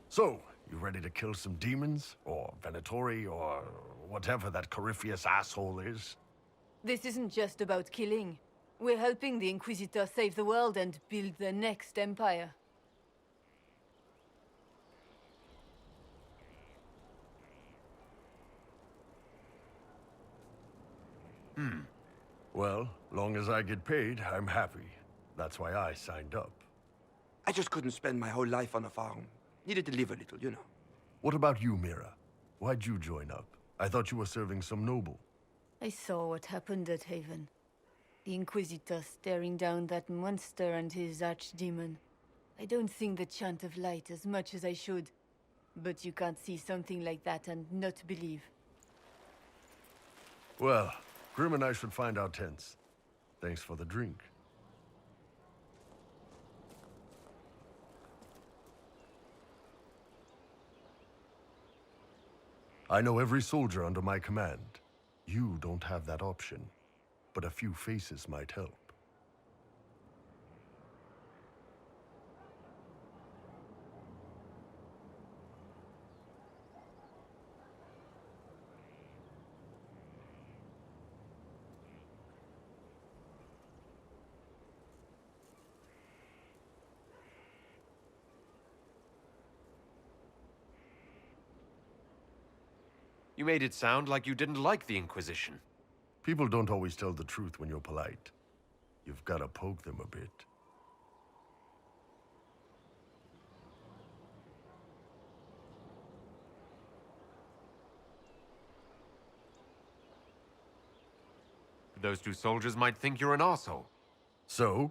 So, you ready to kill some demons? Or Venatori? Or whatever that Corypheus asshole is? This isn't just about killing. We're helping the Inquisitor save the world and build the next empire. Well, long as I get paid, I'm happy. That's why I signed up. I just couldn't spend my whole life on a farm. Needed to live a little, you know. What about you, Mira? Why'd you join up? I thought you were serving some noble. I saw what happened at Haven. The Inquisitor staring down that monster and his archdemon. I don't sing the chant of light as much as I should. But you can't see something like that and not believe. Well, Grim and I should find our tents. Thanks for the drink. I know every soldier under my command. You don't have that option, but a few faces might help. You made it sound like you didn't like the Inquisition. People don't always tell the truth when you're polite. You've got to poke them a bit. Those two soldiers might think you're an arsehole. So?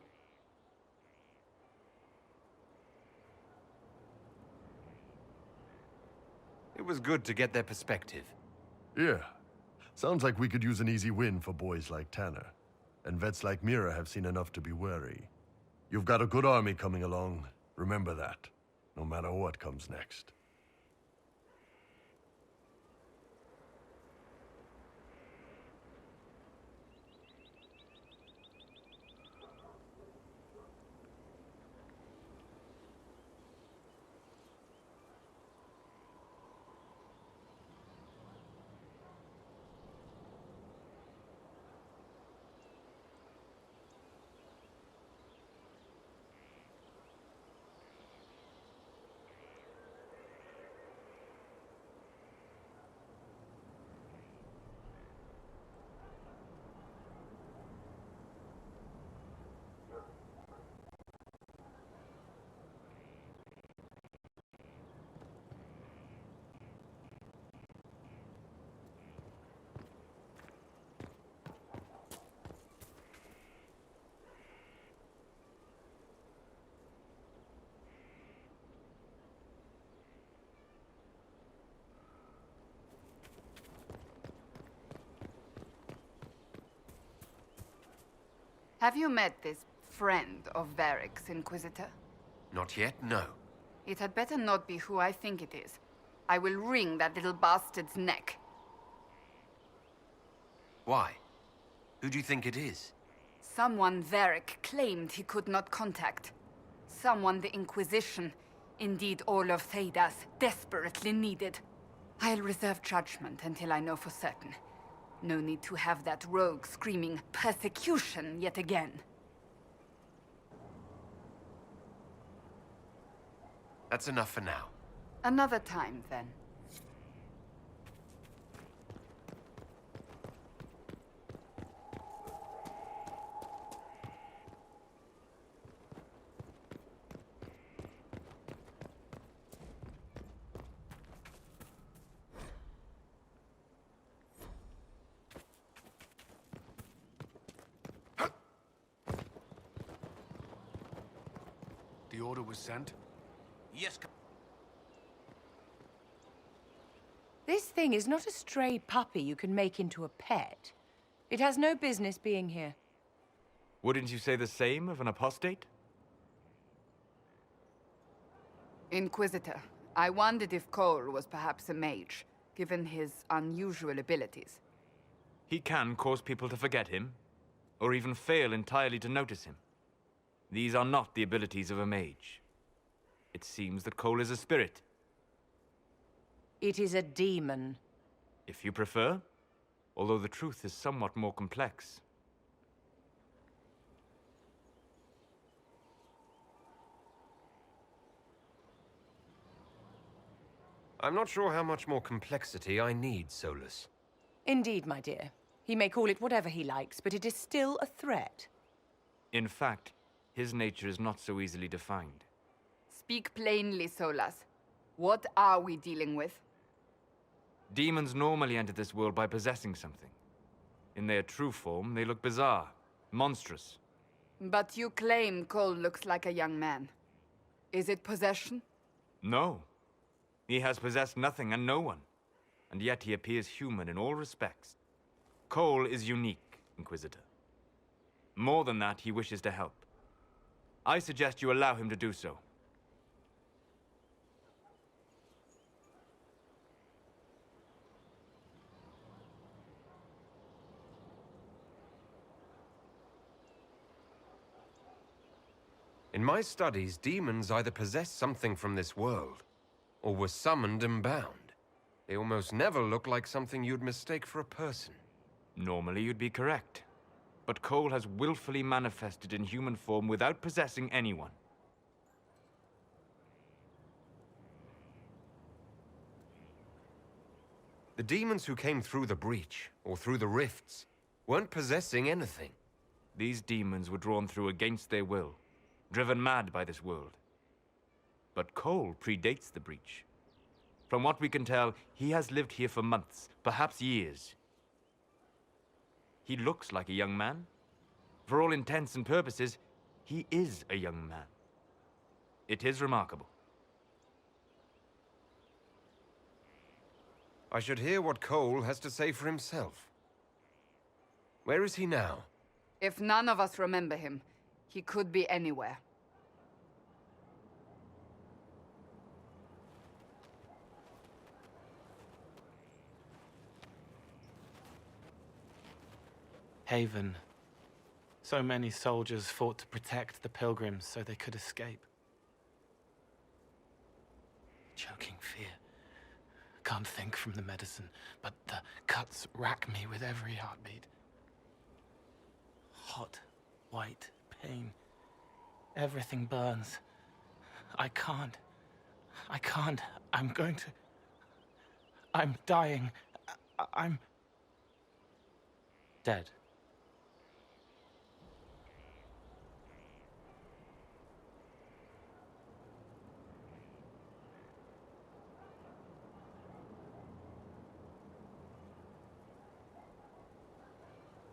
It was good to get their perspective. Yeah. Sounds like we could use an easy win for boys like Tanner. And vets like Mira have seen enough to be wary. You've got a good army coming along. Remember that. No matter what comes next. Have you met this friend of Varric's, Inquisitor? Not yet, no. It had better not be who I think it is. I will wring that little bastard's neck. Why? Who do you think it is? Someone Varric claimed he could not contact. Someone the Inquisition, indeed all of Theidas, desperately needed. I'll reserve judgment until I know for certain. No need to have that rogue screaming persecution yet again. That's enough for now. Another time, then. The order was sent? Yes, This thing is not a stray puppy you can make into a pet. It has no business being here. Wouldn't you say the same of an apostate? Inquisitor, I wondered if Cole was perhaps a mage, given his unusual abilities. He can cause people to forget him, or even fail entirely to notice him. These are not the abilities of a mage. It seems that Cole is a spirit. It is a demon. If you prefer, although the truth is somewhat more complex. I'm not sure how much more complexity I need, Solus. Indeed, my dear. He may call it whatever he likes, but it is still a threat. In fact, his nature is not so easily defined. Speak plainly, Solas. What are we dealing with? Demons normally enter this world by possessing something. In their true form, they look bizarre, monstrous. But you claim Cole looks like a young man. Is it possession? No. He has possessed nothing and no one. And yet he appears human in all respects. Cole is unique, Inquisitor. More than that, he wishes to help. I suggest you allow him to do so. In my studies, demons either possess something from this world, or were summoned and bound. They almost never look like something you'd mistake for a person. Normally you'd be correct. But Cole has willfully manifested in human form without possessing anyone. The demons who came through the breach, or through the rifts, weren't possessing anything. These demons were drawn through against their will, driven mad by this world. But Cole predates the breach. From what we can tell, he has lived here for months, perhaps years. He looks like a young man. For all intents and purposes, he is a young man. It is remarkable. I should hear what Cole has to say for himself. Where is he now? If none of us remember him, he could be anywhere. Haven. So many soldiers fought to protect the pilgrims so they could escape. Choking fear. Can't think from the medicine, but the cuts rack me with every heartbeat. Hot, white pain. Everything burns. I can't. I'm going to... I'm dying. I'm... dead.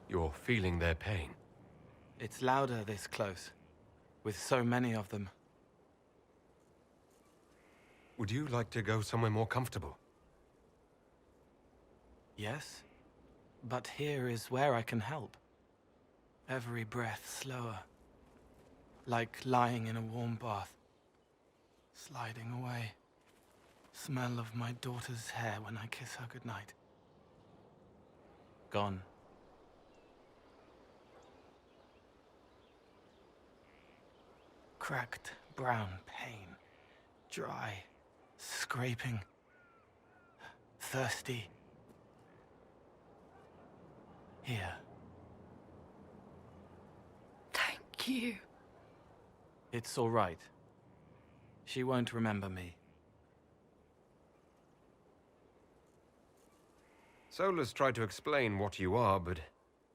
You're feeling their pain. It's louder this close, with so many of them. Would you like to go somewhere more comfortable? Yes, but here is where I can help. Every breath slower, like lying in a warm bath, sliding away. Smell of my daughter's hair when I kiss her goodnight. Gone. Cracked brown pain, dry, scraping, thirsty. Here. Thank you. It's all right. She won't remember me. Solus tried to explain what you are, but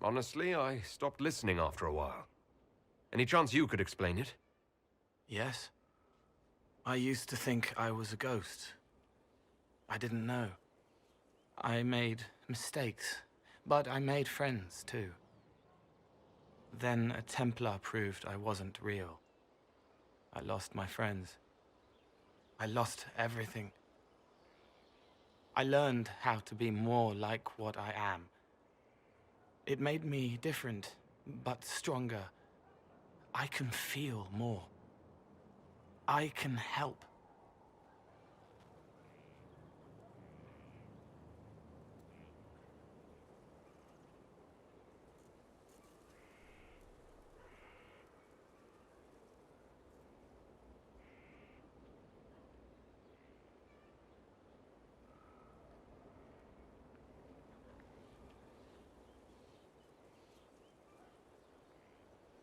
honestly, I stopped listening after a while. Any chance you could explain it? Yes. I used to think I was a ghost. I didn't know. I made mistakes, but I made friends too. Then a Templar proved I wasn't real. I lost my friends. I lost everything. I learned how to be more like what I am. It made me different, but stronger. I can feel more. I can help.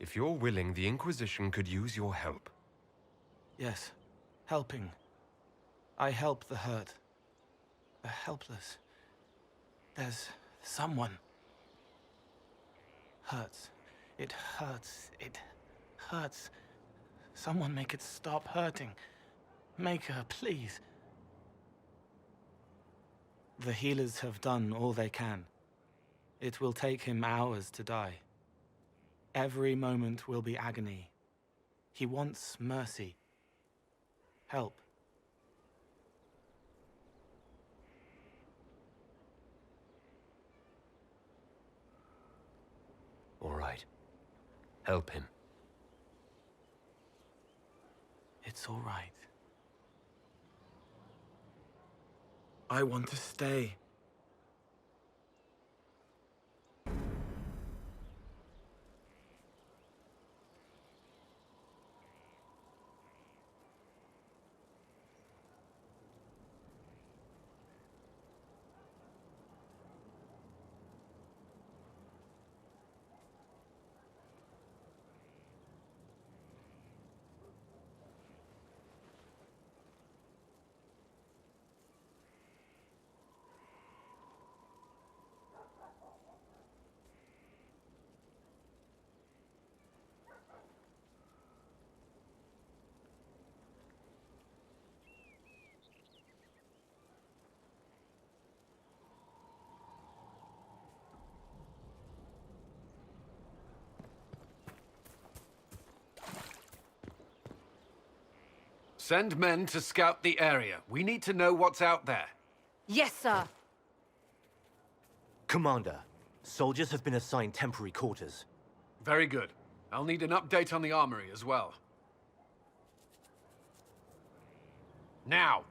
If you're willing, the Inquisition could use your help. Yes, helping. I help the hurt, the helpless. There's someone. Hurts. It hurts. It hurts. Someone make it stop hurting. Make her, please. The healers have done all they can. It will take him hours to die. Every moment will be agony. He wants mercy. Help. All right. Help him. It's all right. I want to stay. Send men to scout the area. We need to know what's out there. Yes, sir. Commander, soldiers have been assigned temporary quarters. Very good. I'll need an update on the armory as well. Now!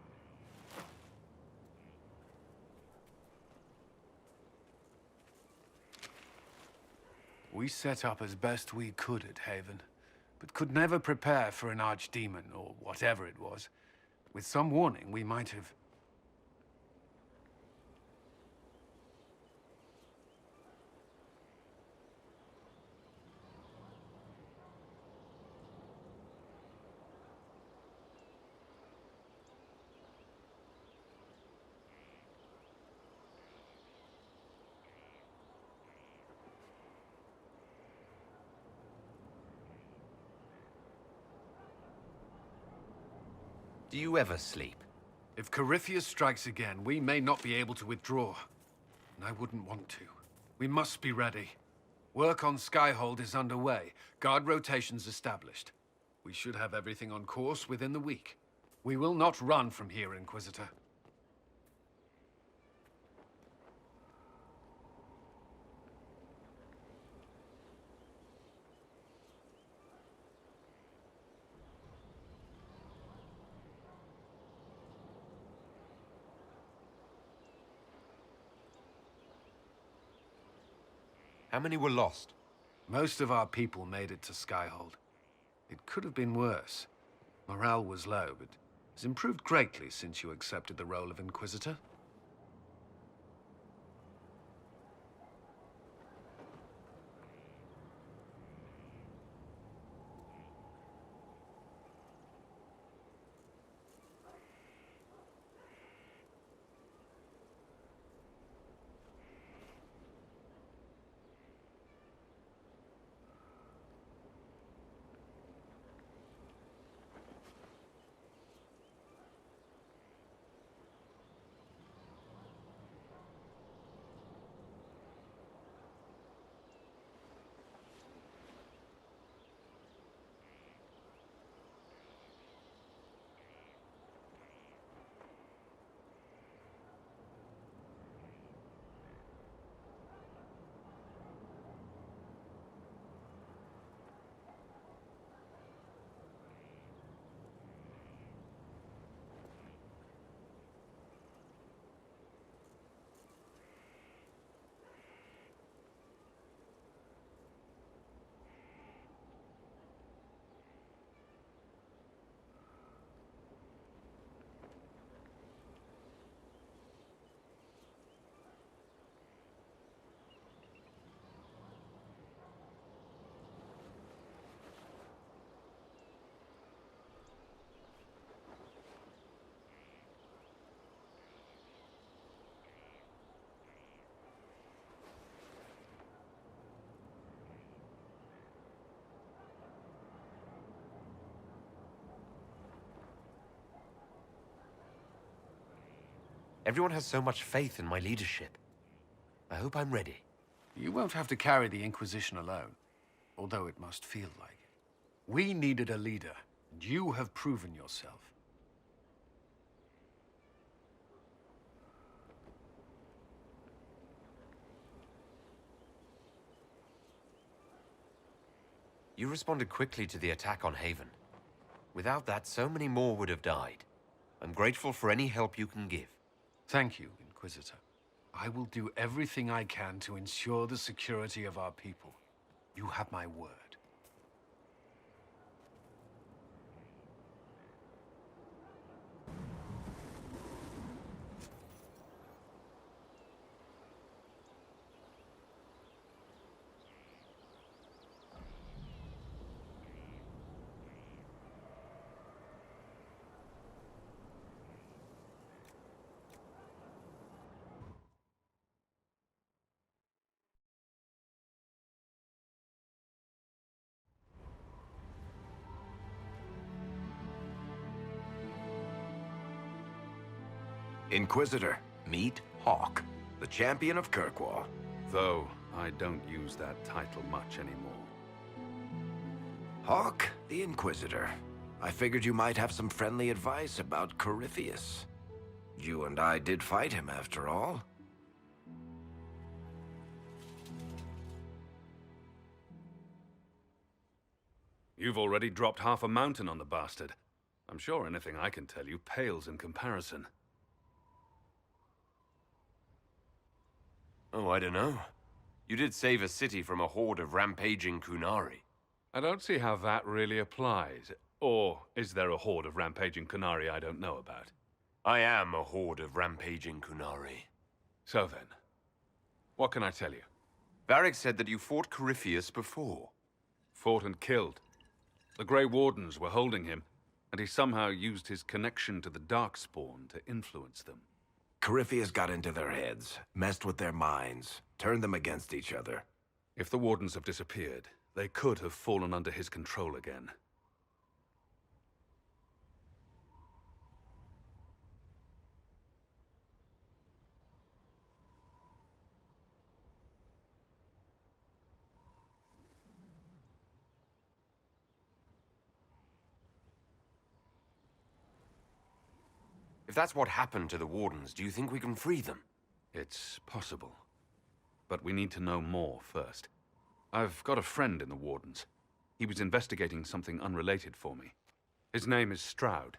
We set up as best we could at Haven, but could never prepare for an archdemon, or whatever it was. With some warning, we might have... Do you ever sleep? If Corypheus strikes again, we may not be able to withdraw. And I wouldn't want to. We must be ready. Work on Skyhold is underway. Guard rotations established. We should have everything on course within the week. We will not run from here, Inquisitor. How many were lost? Most of our people made it to Skyhold. It could have been worse. Morale was low, but has improved greatly since you accepted the role of Inquisitor. Everyone has so much faith in my leadership. I hope I'm ready. You won't have to carry the Inquisition alone, although it must feel like it. We needed a leader, and you have proven yourself. You responded quickly to the attack on Haven. Without that, so many more would have died. I'm grateful for any help you can give. Thank you, Inquisitor. I will do everything I can to ensure the security of our people. You have my word. Inquisitor, meet Hawk, the champion of Kirkwall. Though I don't use that title much anymore. Hawk, the Inquisitor. I figured you might have some friendly advice about Corypheus. You and I did fight him, after all. You've already dropped half a mountain on the bastard. I'm sure anything I can tell you pales in comparison. Oh, I don't know. You did save a city from a horde of rampaging Kunari. I don't see how that really applies. Or is there a horde of rampaging Kunari I don't know about? I am a horde of rampaging Kunari. So then, what can I tell you? Varric said that you fought Corypheus before. Fought and killed. The Grey Wardens were holding him, and he somehow used his connection to the Darkspawn to influence them. Corypheus got into their heads, messed with their minds, turned them against each other. If the Wardens have disappeared, they could have fallen under his control again. If that's what happened to the Wardens, do you think we can free them? It's possible. But we need to know more first. I've got a friend in the Wardens. He was investigating something unrelated for me. His name is Stroud.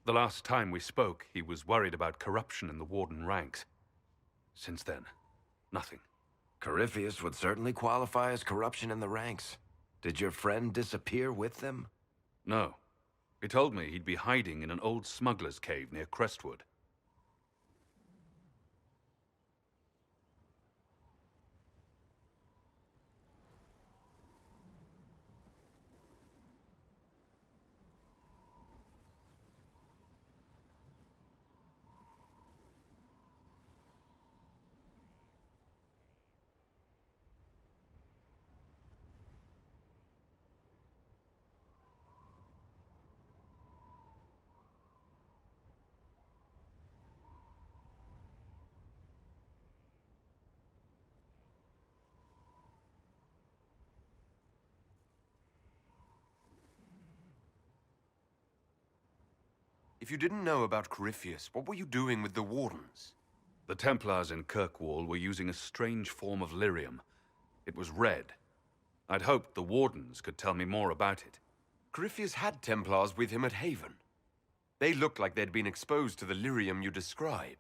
The last time we spoke, he was worried about corruption in the Warden ranks. Since then, nothing. Corypheus would certainly qualify as corruption in the ranks. Did your friend disappear with them? No. He told me he'd be hiding in an old smuggler's cave near Crestwood. If you didn't know about Corypheus, what were you doing with the Wardens? The Templars in Kirkwall were using a strange form of lyrium. It was red. I'd hoped the Wardens could tell me more about it. Corypheus had Templars with him at Haven. They looked like they'd been exposed to the lyrium you describe.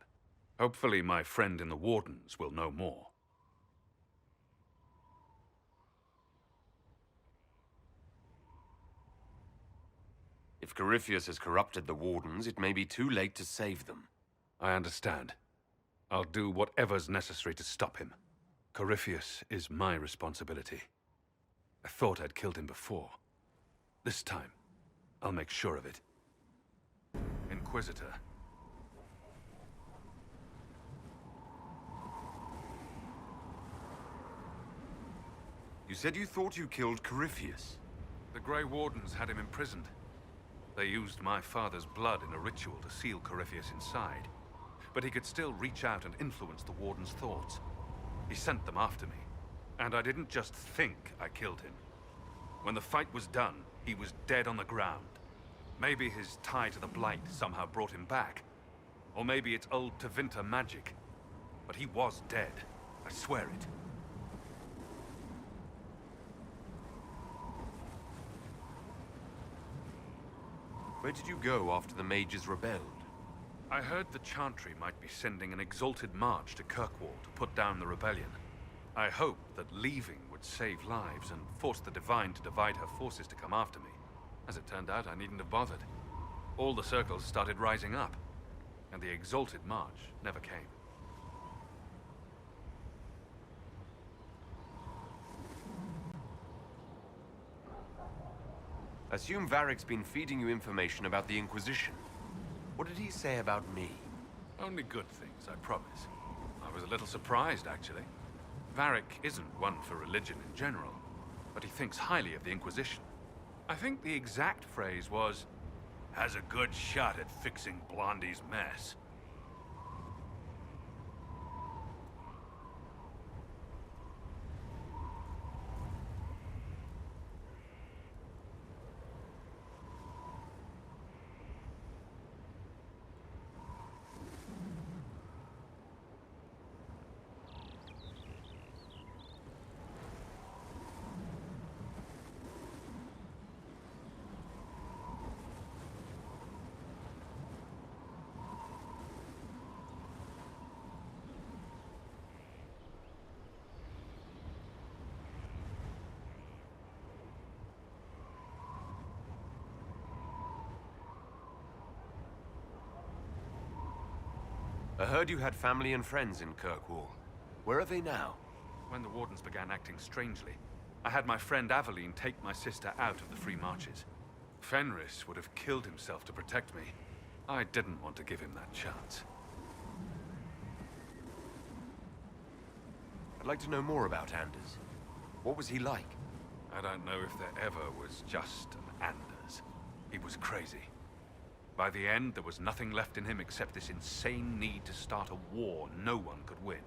Hopefully my friend in the Wardens will know more. If Corypheus has corrupted the Wardens, it may be too late to save them. I understand. I'll do whatever's necessary to stop him. Corypheus is my responsibility. I thought I'd killed him before. This time, I'll make sure of it. Inquisitor. You said you thought you killed Corypheus. The Grey Wardens had him imprisoned. They used my father's blood in a ritual to seal Corypheus inside. but he could still reach out and influence the Warden's thoughts. He sent them after me, and I didn't just think I killed him. When the fight was done, he was dead on the ground. Maybe his tie to the Blight somehow brought him back. Or maybe it's old Tevinter magic. But he was dead. I swear it. Where did you go after the mages rebelled? I heard the Chantry might be sending an exalted march to Kirkwall to put down the rebellion. I hoped that leaving would save lives and force the Divine to divide her forces to come after me. As it turned out, I needn't have bothered. All the circles started rising up, and the exalted march never came. Assume Varric's been feeding you information about the Inquisition. What did he say about me? Only good things, I promise. I was a little surprised, actually. Varric isn't one for religion in general, but he thinks highly of the Inquisition. I think the exact phrase was, "has a good shot at fixing Blondie's mess." I heard you had family and friends in Kirkwall. Where are they now? When the Wardens began acting strangely, I had my friend Aveline take my sister out of the Free Marches. Fenris would have killed himself to protect me. I didn't want to give him that chance. I'd like to know more about Anders. What was he like? I don't know if there ever was just an Anders. He was crazy. By the end, there was nothing left in him except this insane need to start a war no one could win.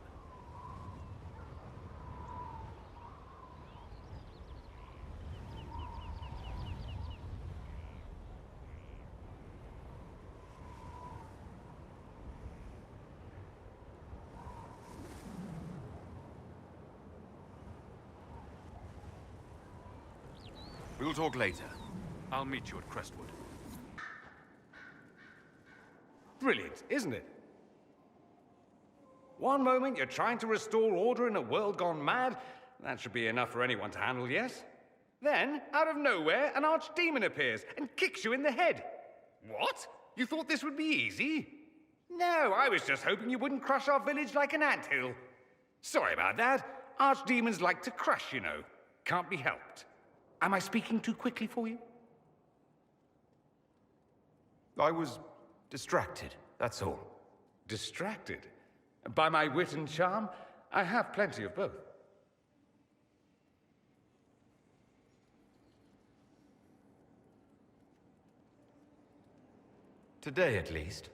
We'll talk later. I'll meet you at Crestwood. Brilliant, isn't it? One moment you're trying to restore order in a world gone mad. That should be enough for anyone to handle, yes? Then, out of nowhere, an archdemon appears and kicks you in the head. What? You thought this would be easy? No, I was just hoping you wouldn't crush our village like an anthill. Sorry about that. Archdemons like to crush, you know. Can't be helped. Am I speaking too quickly for you? I was distracted, that's all. Distracted? By my wit and charm? I have plenty of both. Today, at least.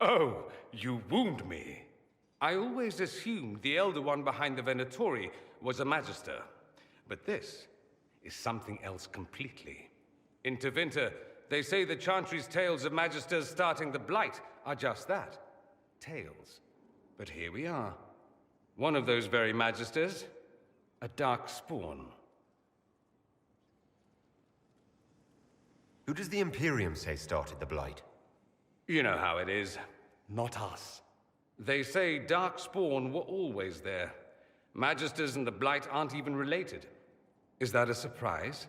Oh, you wound me. I always assumed the Elder One behind the Venatori was a Magister. But this is something else completely. In Tevinter, they say the Chantry's tales of Magisters starting the Blight are just that. Tales. But here we are. One of those very Magisters. A dark spawn. Who does the Imperium say started the Blight? You know how it is. Not us. They say Darkspawn were always there. Magisters and the Blight aren't even related. Is that a surprise?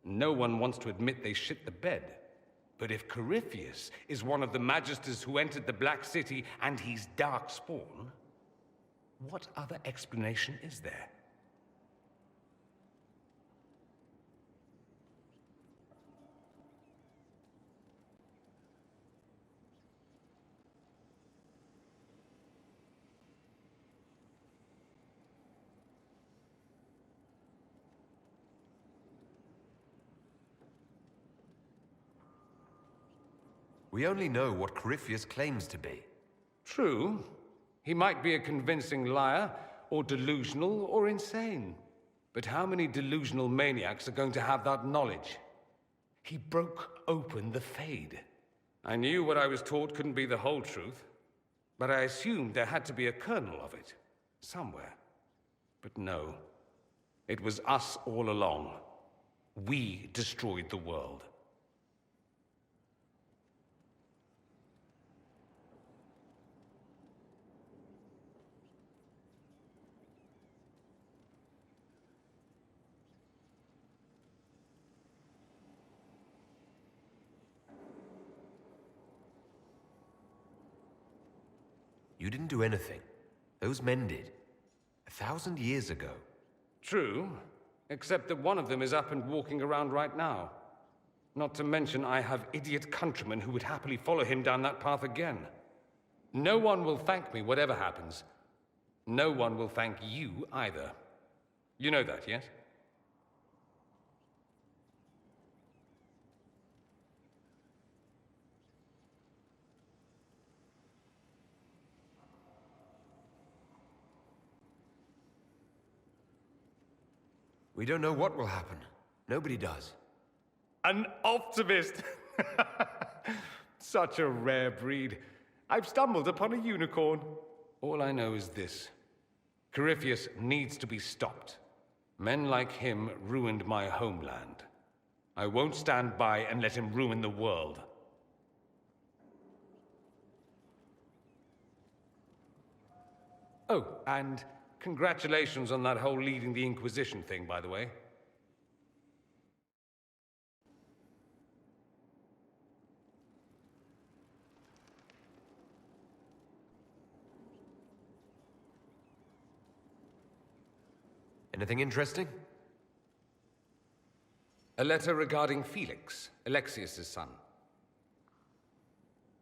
No one wants to admit they shit the bed. But if Corypheus is one of the Magisters who entered the Black City and he's Darkspawn, what other explanation is there? We only know what Corypheus claims to be. True. He might be a convincing liar, or delusional, or insane. But how many delusional maniacs are going to have that knowledge? He broke open the Fade. I knew what I was taught couldn't be the whole truth, but I assumed there had to be a kernel of it, somewhere. But no, it was us all along. We destroyed the world. You didn't do anything. Those men did. 1,000 years ago. True, except that one of them is up and walking around right now. Not to mention I have idiot countrymen who would happily follow him down that path again. No one will thank me, whatever happens. No one will thank you either. You know that, yes? We don't know what will happen. Nobody does. An optimist! Such a rare breed. I've stumbled upon a unicorn. All I know is this. Corypheus needs to be stopped. Men like him ruined my homeland. I won't stand by and let him ruin the world. Oh, and congratulations on that whole leading the Inquisition thing, by the way. Anything interesting? A letter regarding Felix, Alexius's son.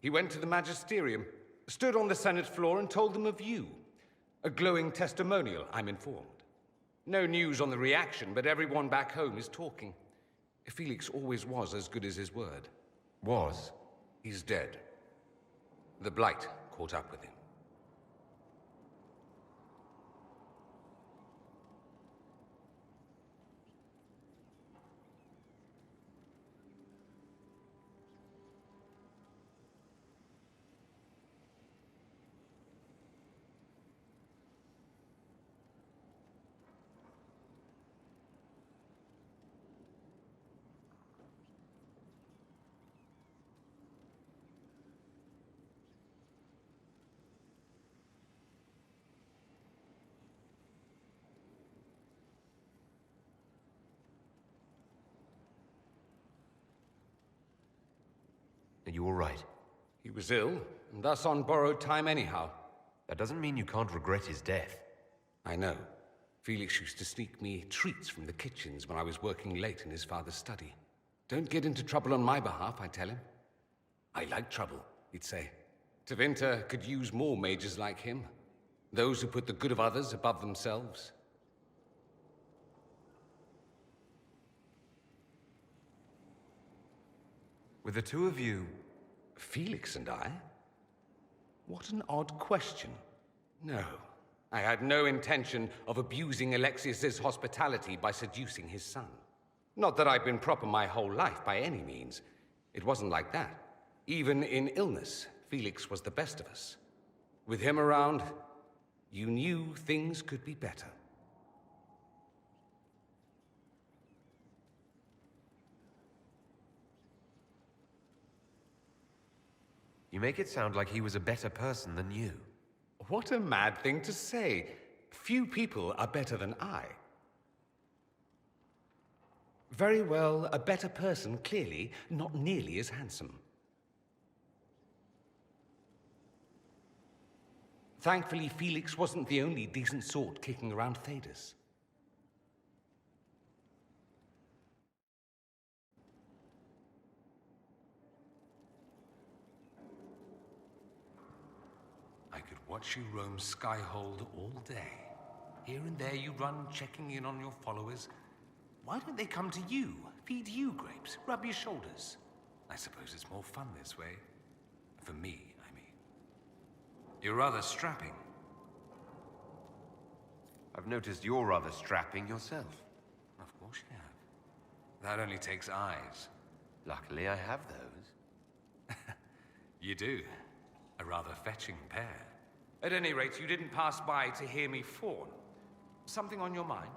He went to the magisterium, stood on the Senate floor and told them of you. A glowing testimonial, I'm informed. No news on the reaction, but everyone back home is talking. Felix always was as good as his word. Was? He's dead. The Blight caught up with him. Are you all right? He was ill, and thus on borrowed time anyhow. That doesn't mean you can't regret his death. I know. Felix used to sneak me treats from the kitchens when I was working late in his father's study. Don't get into trouble on my behalf, I tell him. I like trouble, he'd say. Tevinter could use more mages like him. Those who put the good of others above themselves. With the two of you... Felix and I? What an odd question. No, I had no intention of abusing Alexius's hospitality by seducing his son. Not that I've been proper my whole life by any means. It wasn't like that. Even in illness, Felix was the best of us. With him around, you knew things could be better. You make it sound like he was a better person than you. What a mad thing to say. Few people are better than I. Very well, a better person, clearly, not nearly as handsome. Thankfully, Felix wasn't the only decent sort kicking around Thedas. I could watch you roam Skyhold all day. Here and there you run, checking in on your followers. Why don't they come to you, feed you grapes, rub your shoulders? I suppose it's more fun this way. For me, I mean. You're rather strapping. I've noticed you're rather strapping yourself. Of course you have. That only takes eyes. Luckily, I have those. You do. A rather fetching pair. At any rate, you didn't pass by to hear me fawn. Something on your mind?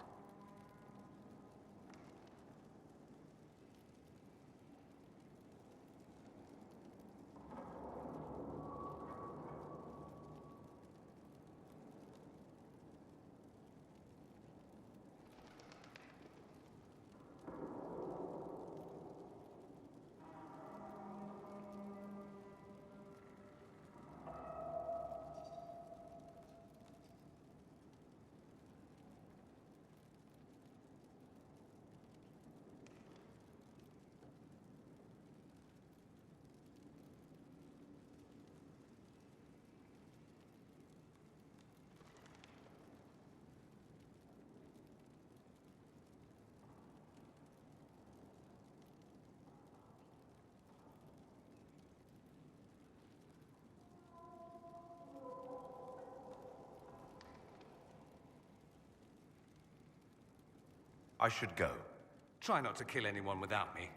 I should go. Try not to kill anyone without me.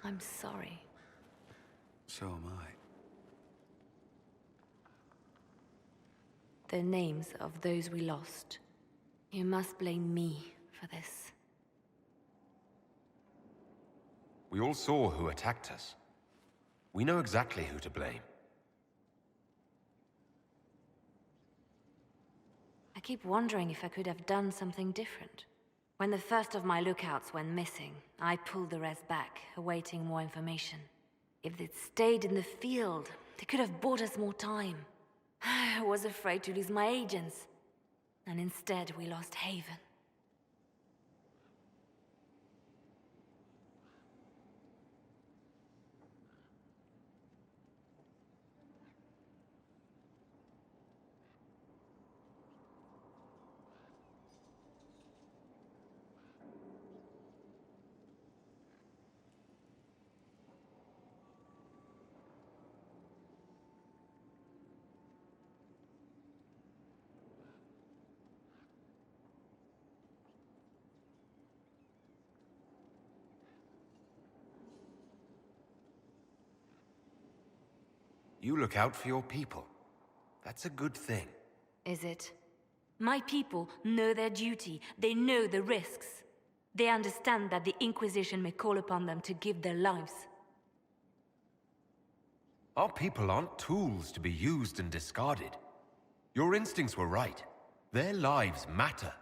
I'm sorry. So am I. The names of those we lost. You must blame me for this. We all saw who attacked us. We know exactly who to blame. I keep wondering if I could have done something different. When the first of my lookouts went missing, I pulled the rest back, awaiting more information. If they'd stayed in the field, they could have bought us more time. I was afraid to lose my agents. And instead, we lost Haven. You look out for your people. That's a good thing. Is it? My people know their duty. They know the risks. They understand that the Inquisition may call upon them to give their lives. Our people aren't tools to be used and discarded. Your instincts were right. Their lives matter.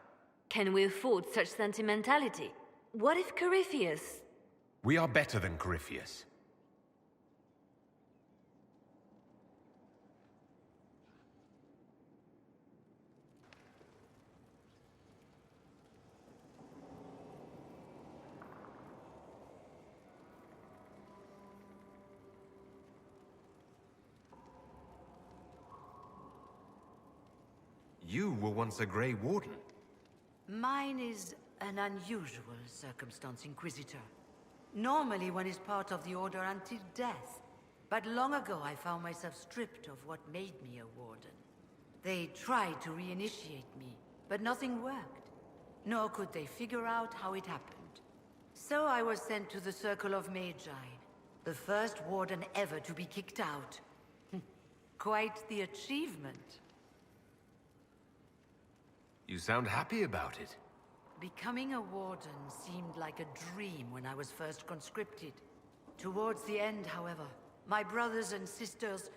Can we afford such sentimentality? What if Corypheus... We are better than Corypheus. You were once a Grey Warden. Mine is an unusual circumstance, Inquisitor. Normally one is part of the Order until death. But long ago I found myself stripped of what made me a Warden. They tried to reinitiate me, but nothing worked. Nor could they figure out how it happened. So I was sent to the Circle of Magi, the first Warden ever to be kicked out. Quite the achievement. You sound happy about it. Becoming a Warden seemed like a dream when I was first conscripted. Towards the end, however, my brothers and sisters,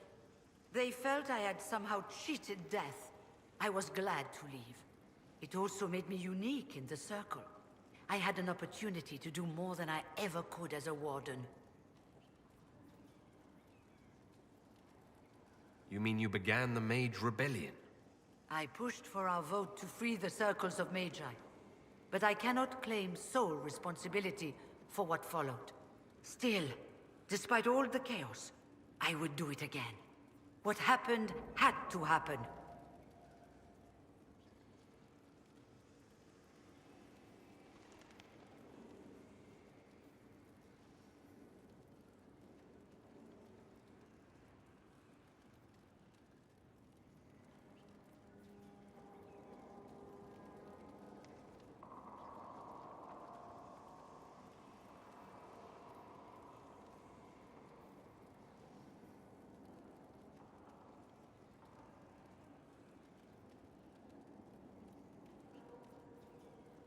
they felt I had somehow cheated death. I was glad to leave. It also made me unique in the Circle. I had an opportunity to do more than I ever could as a Warden. You mean you began the Mage Rebellion? I pushed for our vote to free the Circles of Magi. But I cannot claim sole responsibility for what followed. Still, despite all the chaos, I would do it again. What happened had to happen.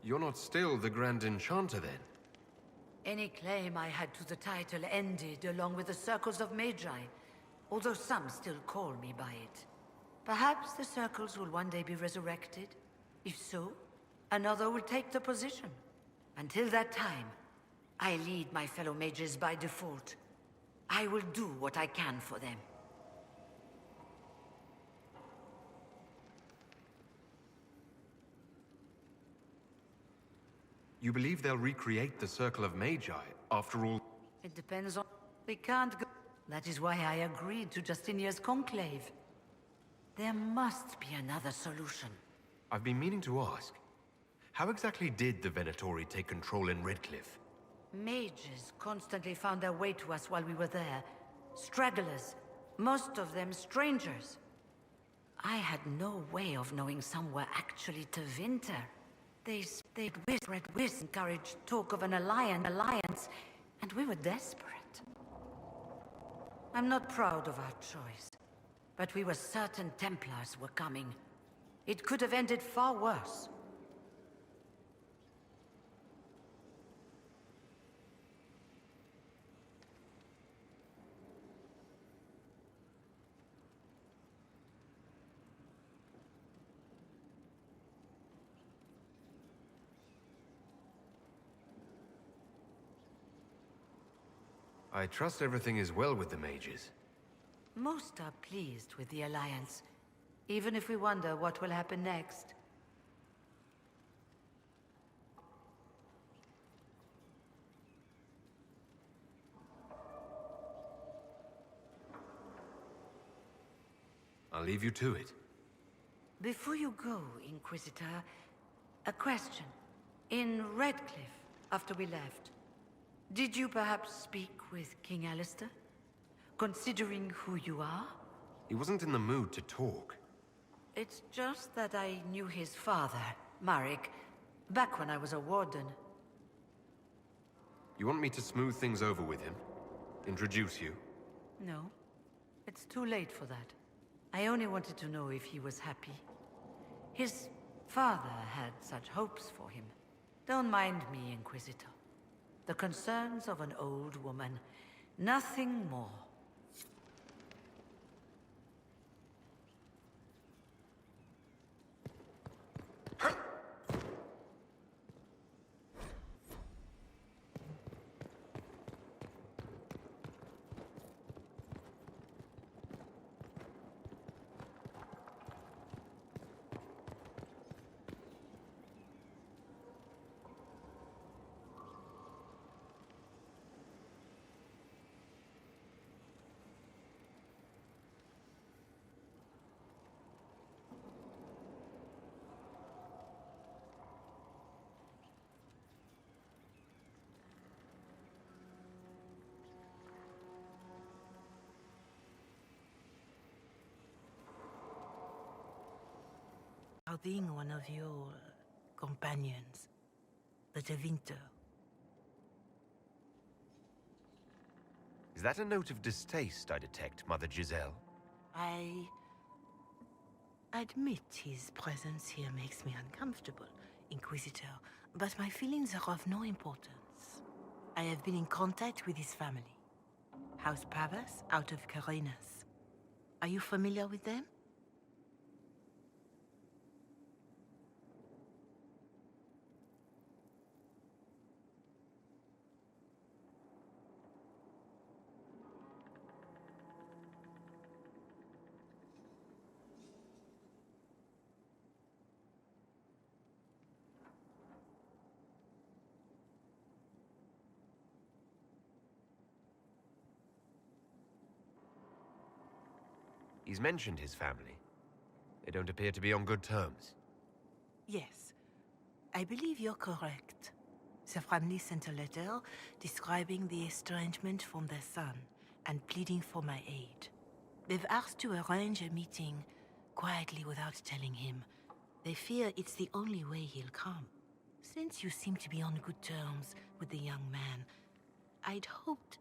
You're not still the Grand Enchanter, then? Any claim I had to the title ended along with the Circles of Magi, although some still call me by it. Perhaps the Circles will one day be resurrected. If so, another will take the position. Until that time, I lead my fellow mages by default. I will do what I can for them. You believe they'll recreate the Circle of Magi, after all? It depends on... We can't go... That is why I agreed to Justinia's conclave. There must be another solution. I've been meaning to ask. How exactly did the Venatori take control in Redcliffe? Mages constantly found their way to us while we were there. Stragglers. Most of them strangers. I had no way of knowing some were actually to winter. They spread whist, encouraged talk of an alliance, and we were desperate. I'm not proud of our choice, but we were certain Templars were coming. It could have ended far worse. I trust everything is well with the mages. Most are pleased with the Alliance, even if we wonder what will happen next. I'll leave you to it. Before you go, Inquisitor, a question. In Redcliffe, after we left, did you perhaps speak with King Alistair? Considering who you are? He wasn't in the mood to talk. It's just that I knew his father, Marek, back when I was a warden. You want me to smooth things over with him? Introduce you? No. It's too late for that. I only wanted to know if he was happy. His father had such hopes for him. Don't mind me, Inquisitor. The concerns of an old woman. Nothing more. About being one of your companions, the De Winter. Is that a note of distaste I detect, Mother Giselle? I admit his presence here makes me uncomfortable, Inquisitor, but my feelings are of no importance. I have been in contact with his family. House Pavas, out of Carenas. Are you familiar with them? He's mentioned his family. They don't appear to be on good terms. Yes, I believe you're correct. The family sent a letter describing the estrangement from their son and pleading for my aid. They've asked to arrange a meeting quietly without telling him. They fear it's the only way he'll come. Since you seem to be on good terms with the young man, I'd hoped...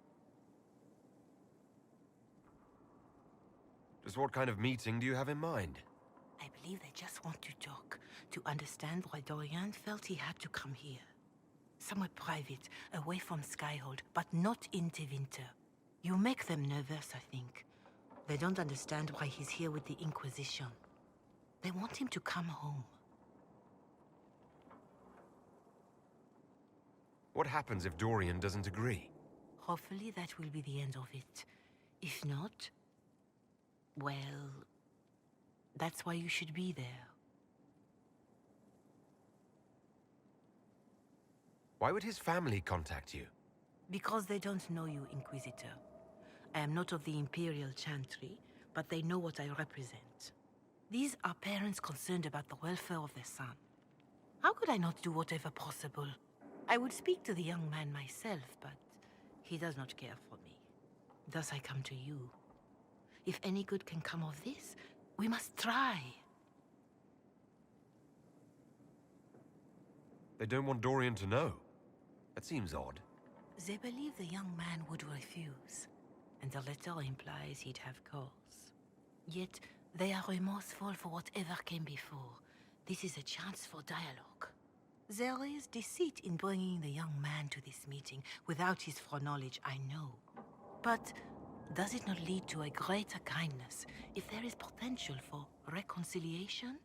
Just what kind of meeting do you have in mind? I believe they just want to talk, to understand why Dorian felt he had to come here. Somewhere private, away from Skyhold, but not in Tevinter. You make them nervous, I think. They don't understand why he's here with the Inquisition. They want him to come home. What happens if Dorian doesn't agree? Hopefully that will be the end of it. If not, well, that's why you should be there. Why would his family contact you? Because they don't know you, Inquisitor. I am not of the Imperial Chantry, but they know what I represent. These are parents concerned about the welfare of their son. How could I not do whatever possible? I would speak to the young man myself, but he does not care for me. Thus I come to you. If any good can come of this, we must try. They don't want Dorian to know. That seems odd. They believe the young man would refuse, and the letter implies he'd have cause. Yet, they are remorseful for whatever came before. This is a chance for dialogue. There is deceit in bringing the young man to this meeting without his foreknowledge, I know. But does it not lead to a greater kindness if there is potential for reconciliation?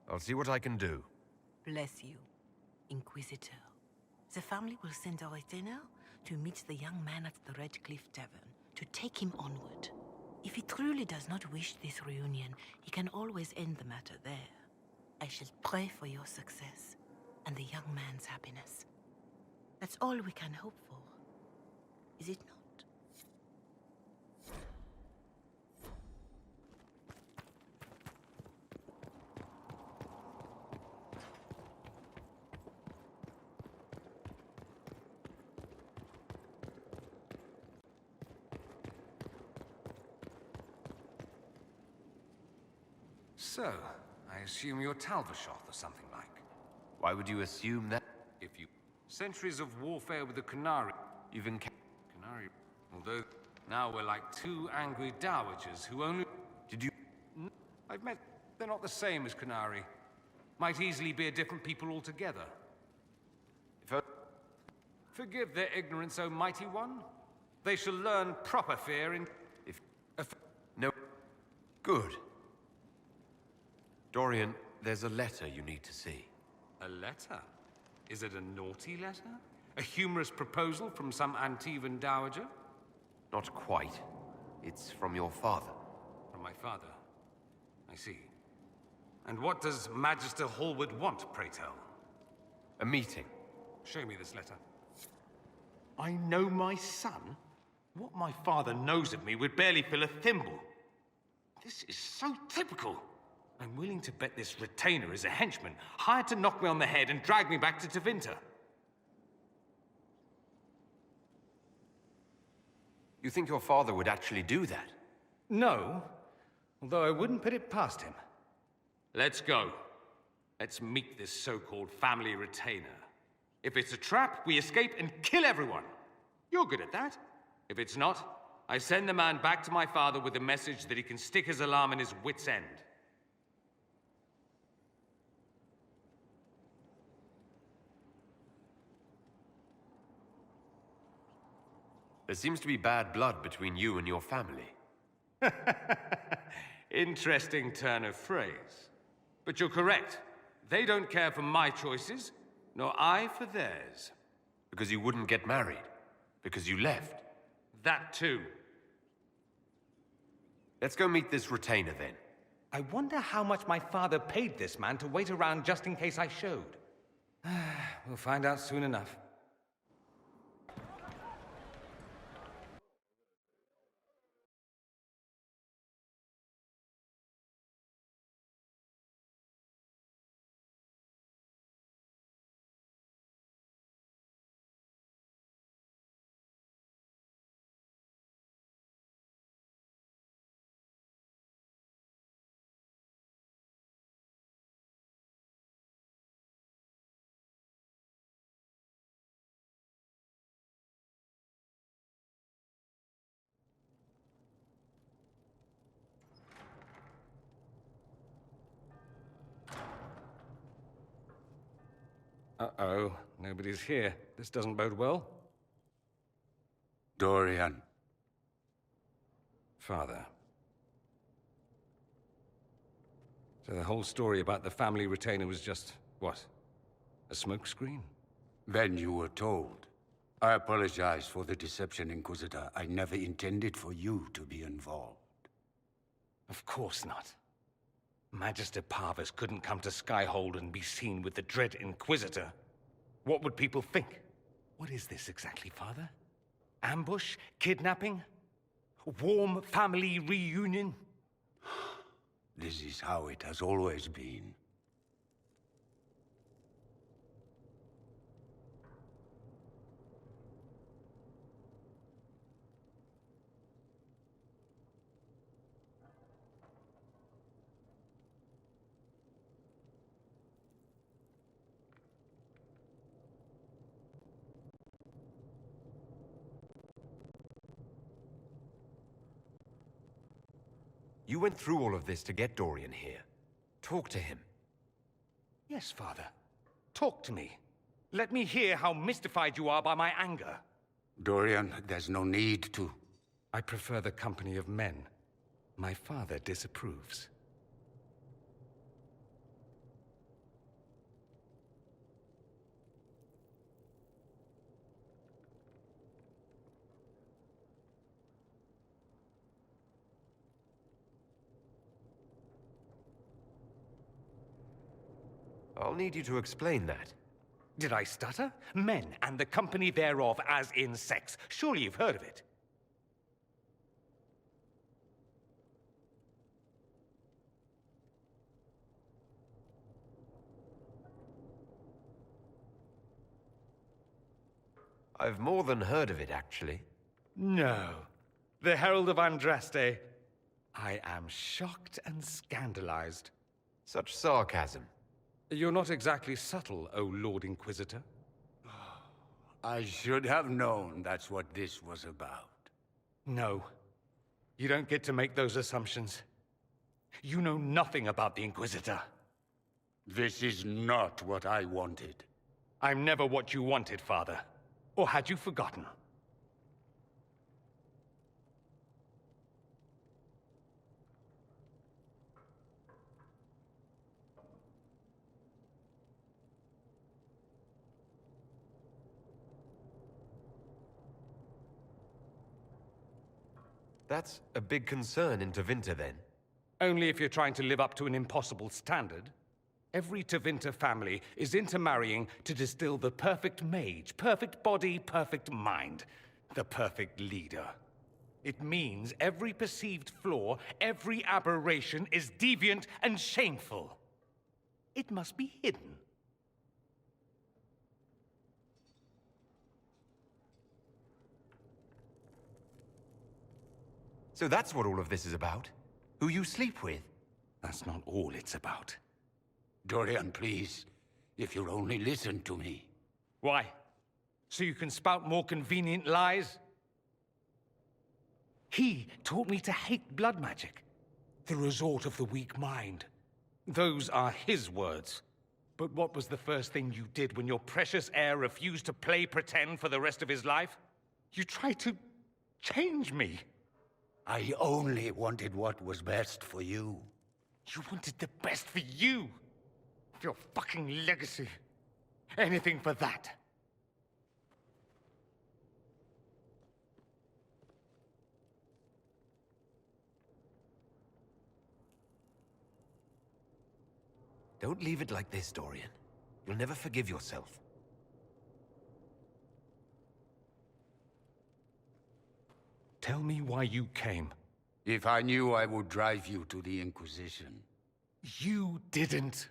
I'll see what I can do. Bless you, Inquisitor. The family will send a retainer to meet the young man at the Red Cliff Tavern, to take him onward. If he truly does not wish this reunion, he can always end the matter there. I shall pray for your success, and the young man's happiness. That's all we can hope for, is it not? So, I assume you're Talvashoth or something like. Why would you assume that? If you... Centuries of warfare with the Qunari... Even Qunari... Although, now we're like two angry dowagers who only... Did you... I've met... They're not the same as Qunari. Might easily be a different people altogether. Forgive their ignorance, O Mighty One. They shall learn proper fear in... No. Good. Dorian, there's a letter you need to see. A letter? Is it a naughty letter? A humorous proposal from some Antivan dowager? Not quite. It's from your father. From my father? I see. And what does Magister Hallward want, pray tell? A meeting. Show me this letter. I know my son? What my father knows of me would barely fill a thimble. This is so typical. I'm willing to bet this retainer is a henchman, hired to knock me on the head and drag me back to Tevinter. You think your father would actually do that? No, although I wouldn't put it past him. Let's go. Let's meet this so-called family retainer. If it's a trap, we escape and kill everyone. You're good at that. If it's not, I send the man back to my father with a message that he can stick his alarm in his wit's end. There seems to be bad blood between you and your family. Interesting turn of phrase. But you're correct. They don't care for my choices, nor I for theirs. Because you wouldn't get married? Because you left? That too. Let's go meet this retainer then. I wonder how much my father paid this man to wait around just in case I showed. We'll find out soon enough. Uh-oh, nobody's here. This doesn't bode well. Dorian. Father. So the whole story about the family retainer was just, what? A smokescreen? Then you were told. I apologize for the deception, Inquisitor. I never intended for you to be involved. Of course not. Magister Parvus couldn't come to Skyhold and be seen with the dread Inquisitor. What would people think? What is this exactly, Father? Ambush? Kidnapping? Warm family reunion? This is how it has always been. You went through all of this to get Dorian here. Talk to him. Yes, Father. Talk to me. Let me hear how mystified you are by my anger. Dorian, there's no need to. I prefer the company of men. My father disapproves. I'll need you to explain that. Did I stutter? Men and the company thereof, as in sex. Surely you've heard of it. I've more than heard of it, actually. No. The Herald of Andraste. I am shocked and scandalized. Such sarcasm. You're not exactly subtle, O Lord Inquisitor. I should have known that's what this was about. No. You don't get to make those assumptions. You know nothing about the Inquisitor. This is not what I wanted. I'm never what you wanted, Father. Or had you forgotten? That's a big concern in Tevinter, then. Only if you're trying to live up to an impossible standard. Every Tevinter family is intermarrying to distill the perfect mage, perfect body, perfect mind, the perfect leader. It means every perceived flaw, every aberration is deviant and shameful. It must be hidden. So that's what all of this is about? Who you sleep with? That's not all it's about. Dorian, please. If you'll only listen to me. Why? So you can spout more convenient lies? He taught me to hate blood magic. The resort of the weak mind. Those are his words. But what was the first thing you did when your precious heir refused to play pretend for the rest of his life? You tried to change me. I only wanted what was best for you. You wanted the best for you. Your fucking legacy. Anything for that. Don't leave it like this, Dorian. You'll never forgive yourself. Tell me why you came. If I knew, I would drive you to the Inquisition. You didn't.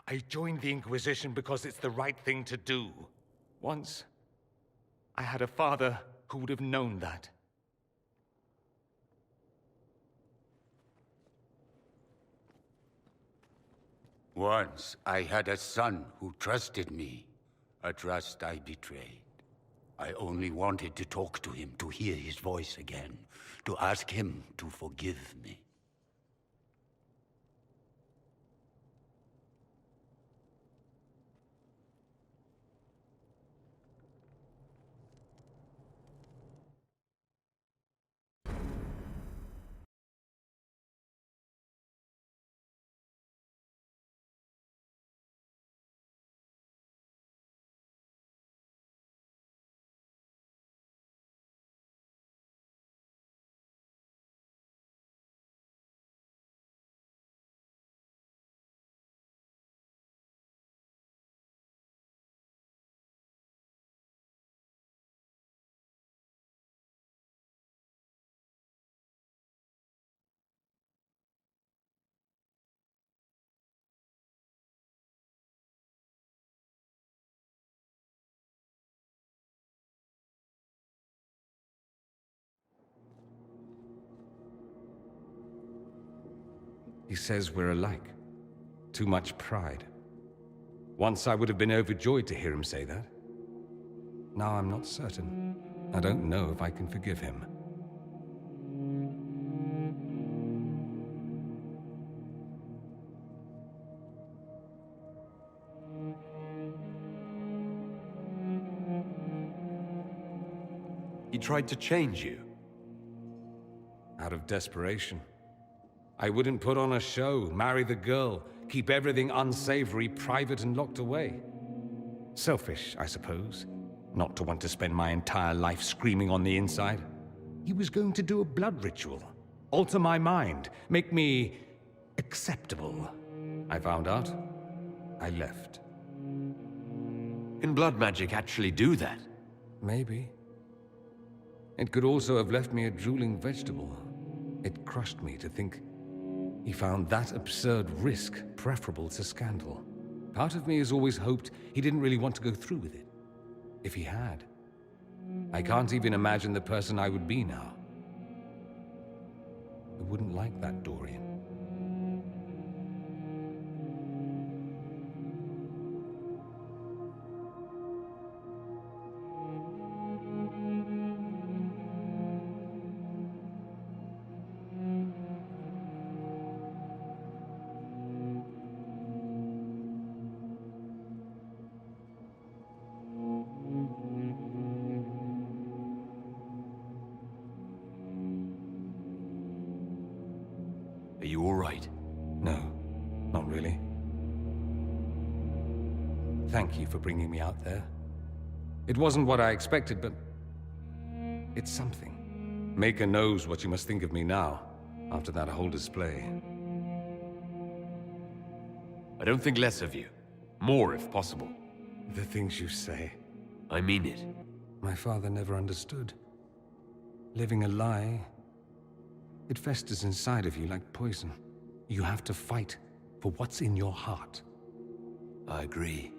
I joined the Inquisition because it's the right thing to do. Once, I had a father who would have known that. Once, I had a son who trusted me. A trust I betrayed. I only wanted to talk to him, to hear his voice again, to ask him to forgive me. He says we're alike. Too much pride. Once I would have been overjoyed to hear him say that. Now I'm not certain. I don't know if I can forgive him. He tried to change you. Out of desperation. I wouldn't put on a show, marry the girl, keep everything unsavory, private and locked away. Selfish, I suppose. Not to want to spend my entire life screaming on the inside. He was going to do a blood ritual. Alter my mind. Make me acceptable. I found out. I left. Can blood magic actually do that? Maybe. It could also have left me a drooling vegetable. It crushed me to think he found that absurd risk preferable to scandal. Part of me has always hoped he didn't really want to go through with it. If he had, I can't even imagine the person I would be now. I wouldn't like that, Dorian. Are you all right? No, not really. Thank you for bringing me out there. It wasn't what I expected, but it's something. Maker knows what you must think of me now, after that whole display. I don't think less of you. More, if possible. The things you say. I mean it. My father never understood. Living a lie, it festers inside of you like poison. You have to fight for what's in your heart. I agree.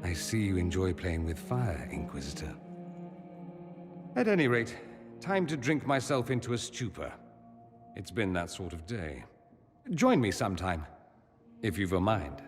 I see you enjoy playing with fire, Inquisitor. At any rate, time to drink myself into a stupor. It's been that sort of day. Join me sometime, if you've a mind.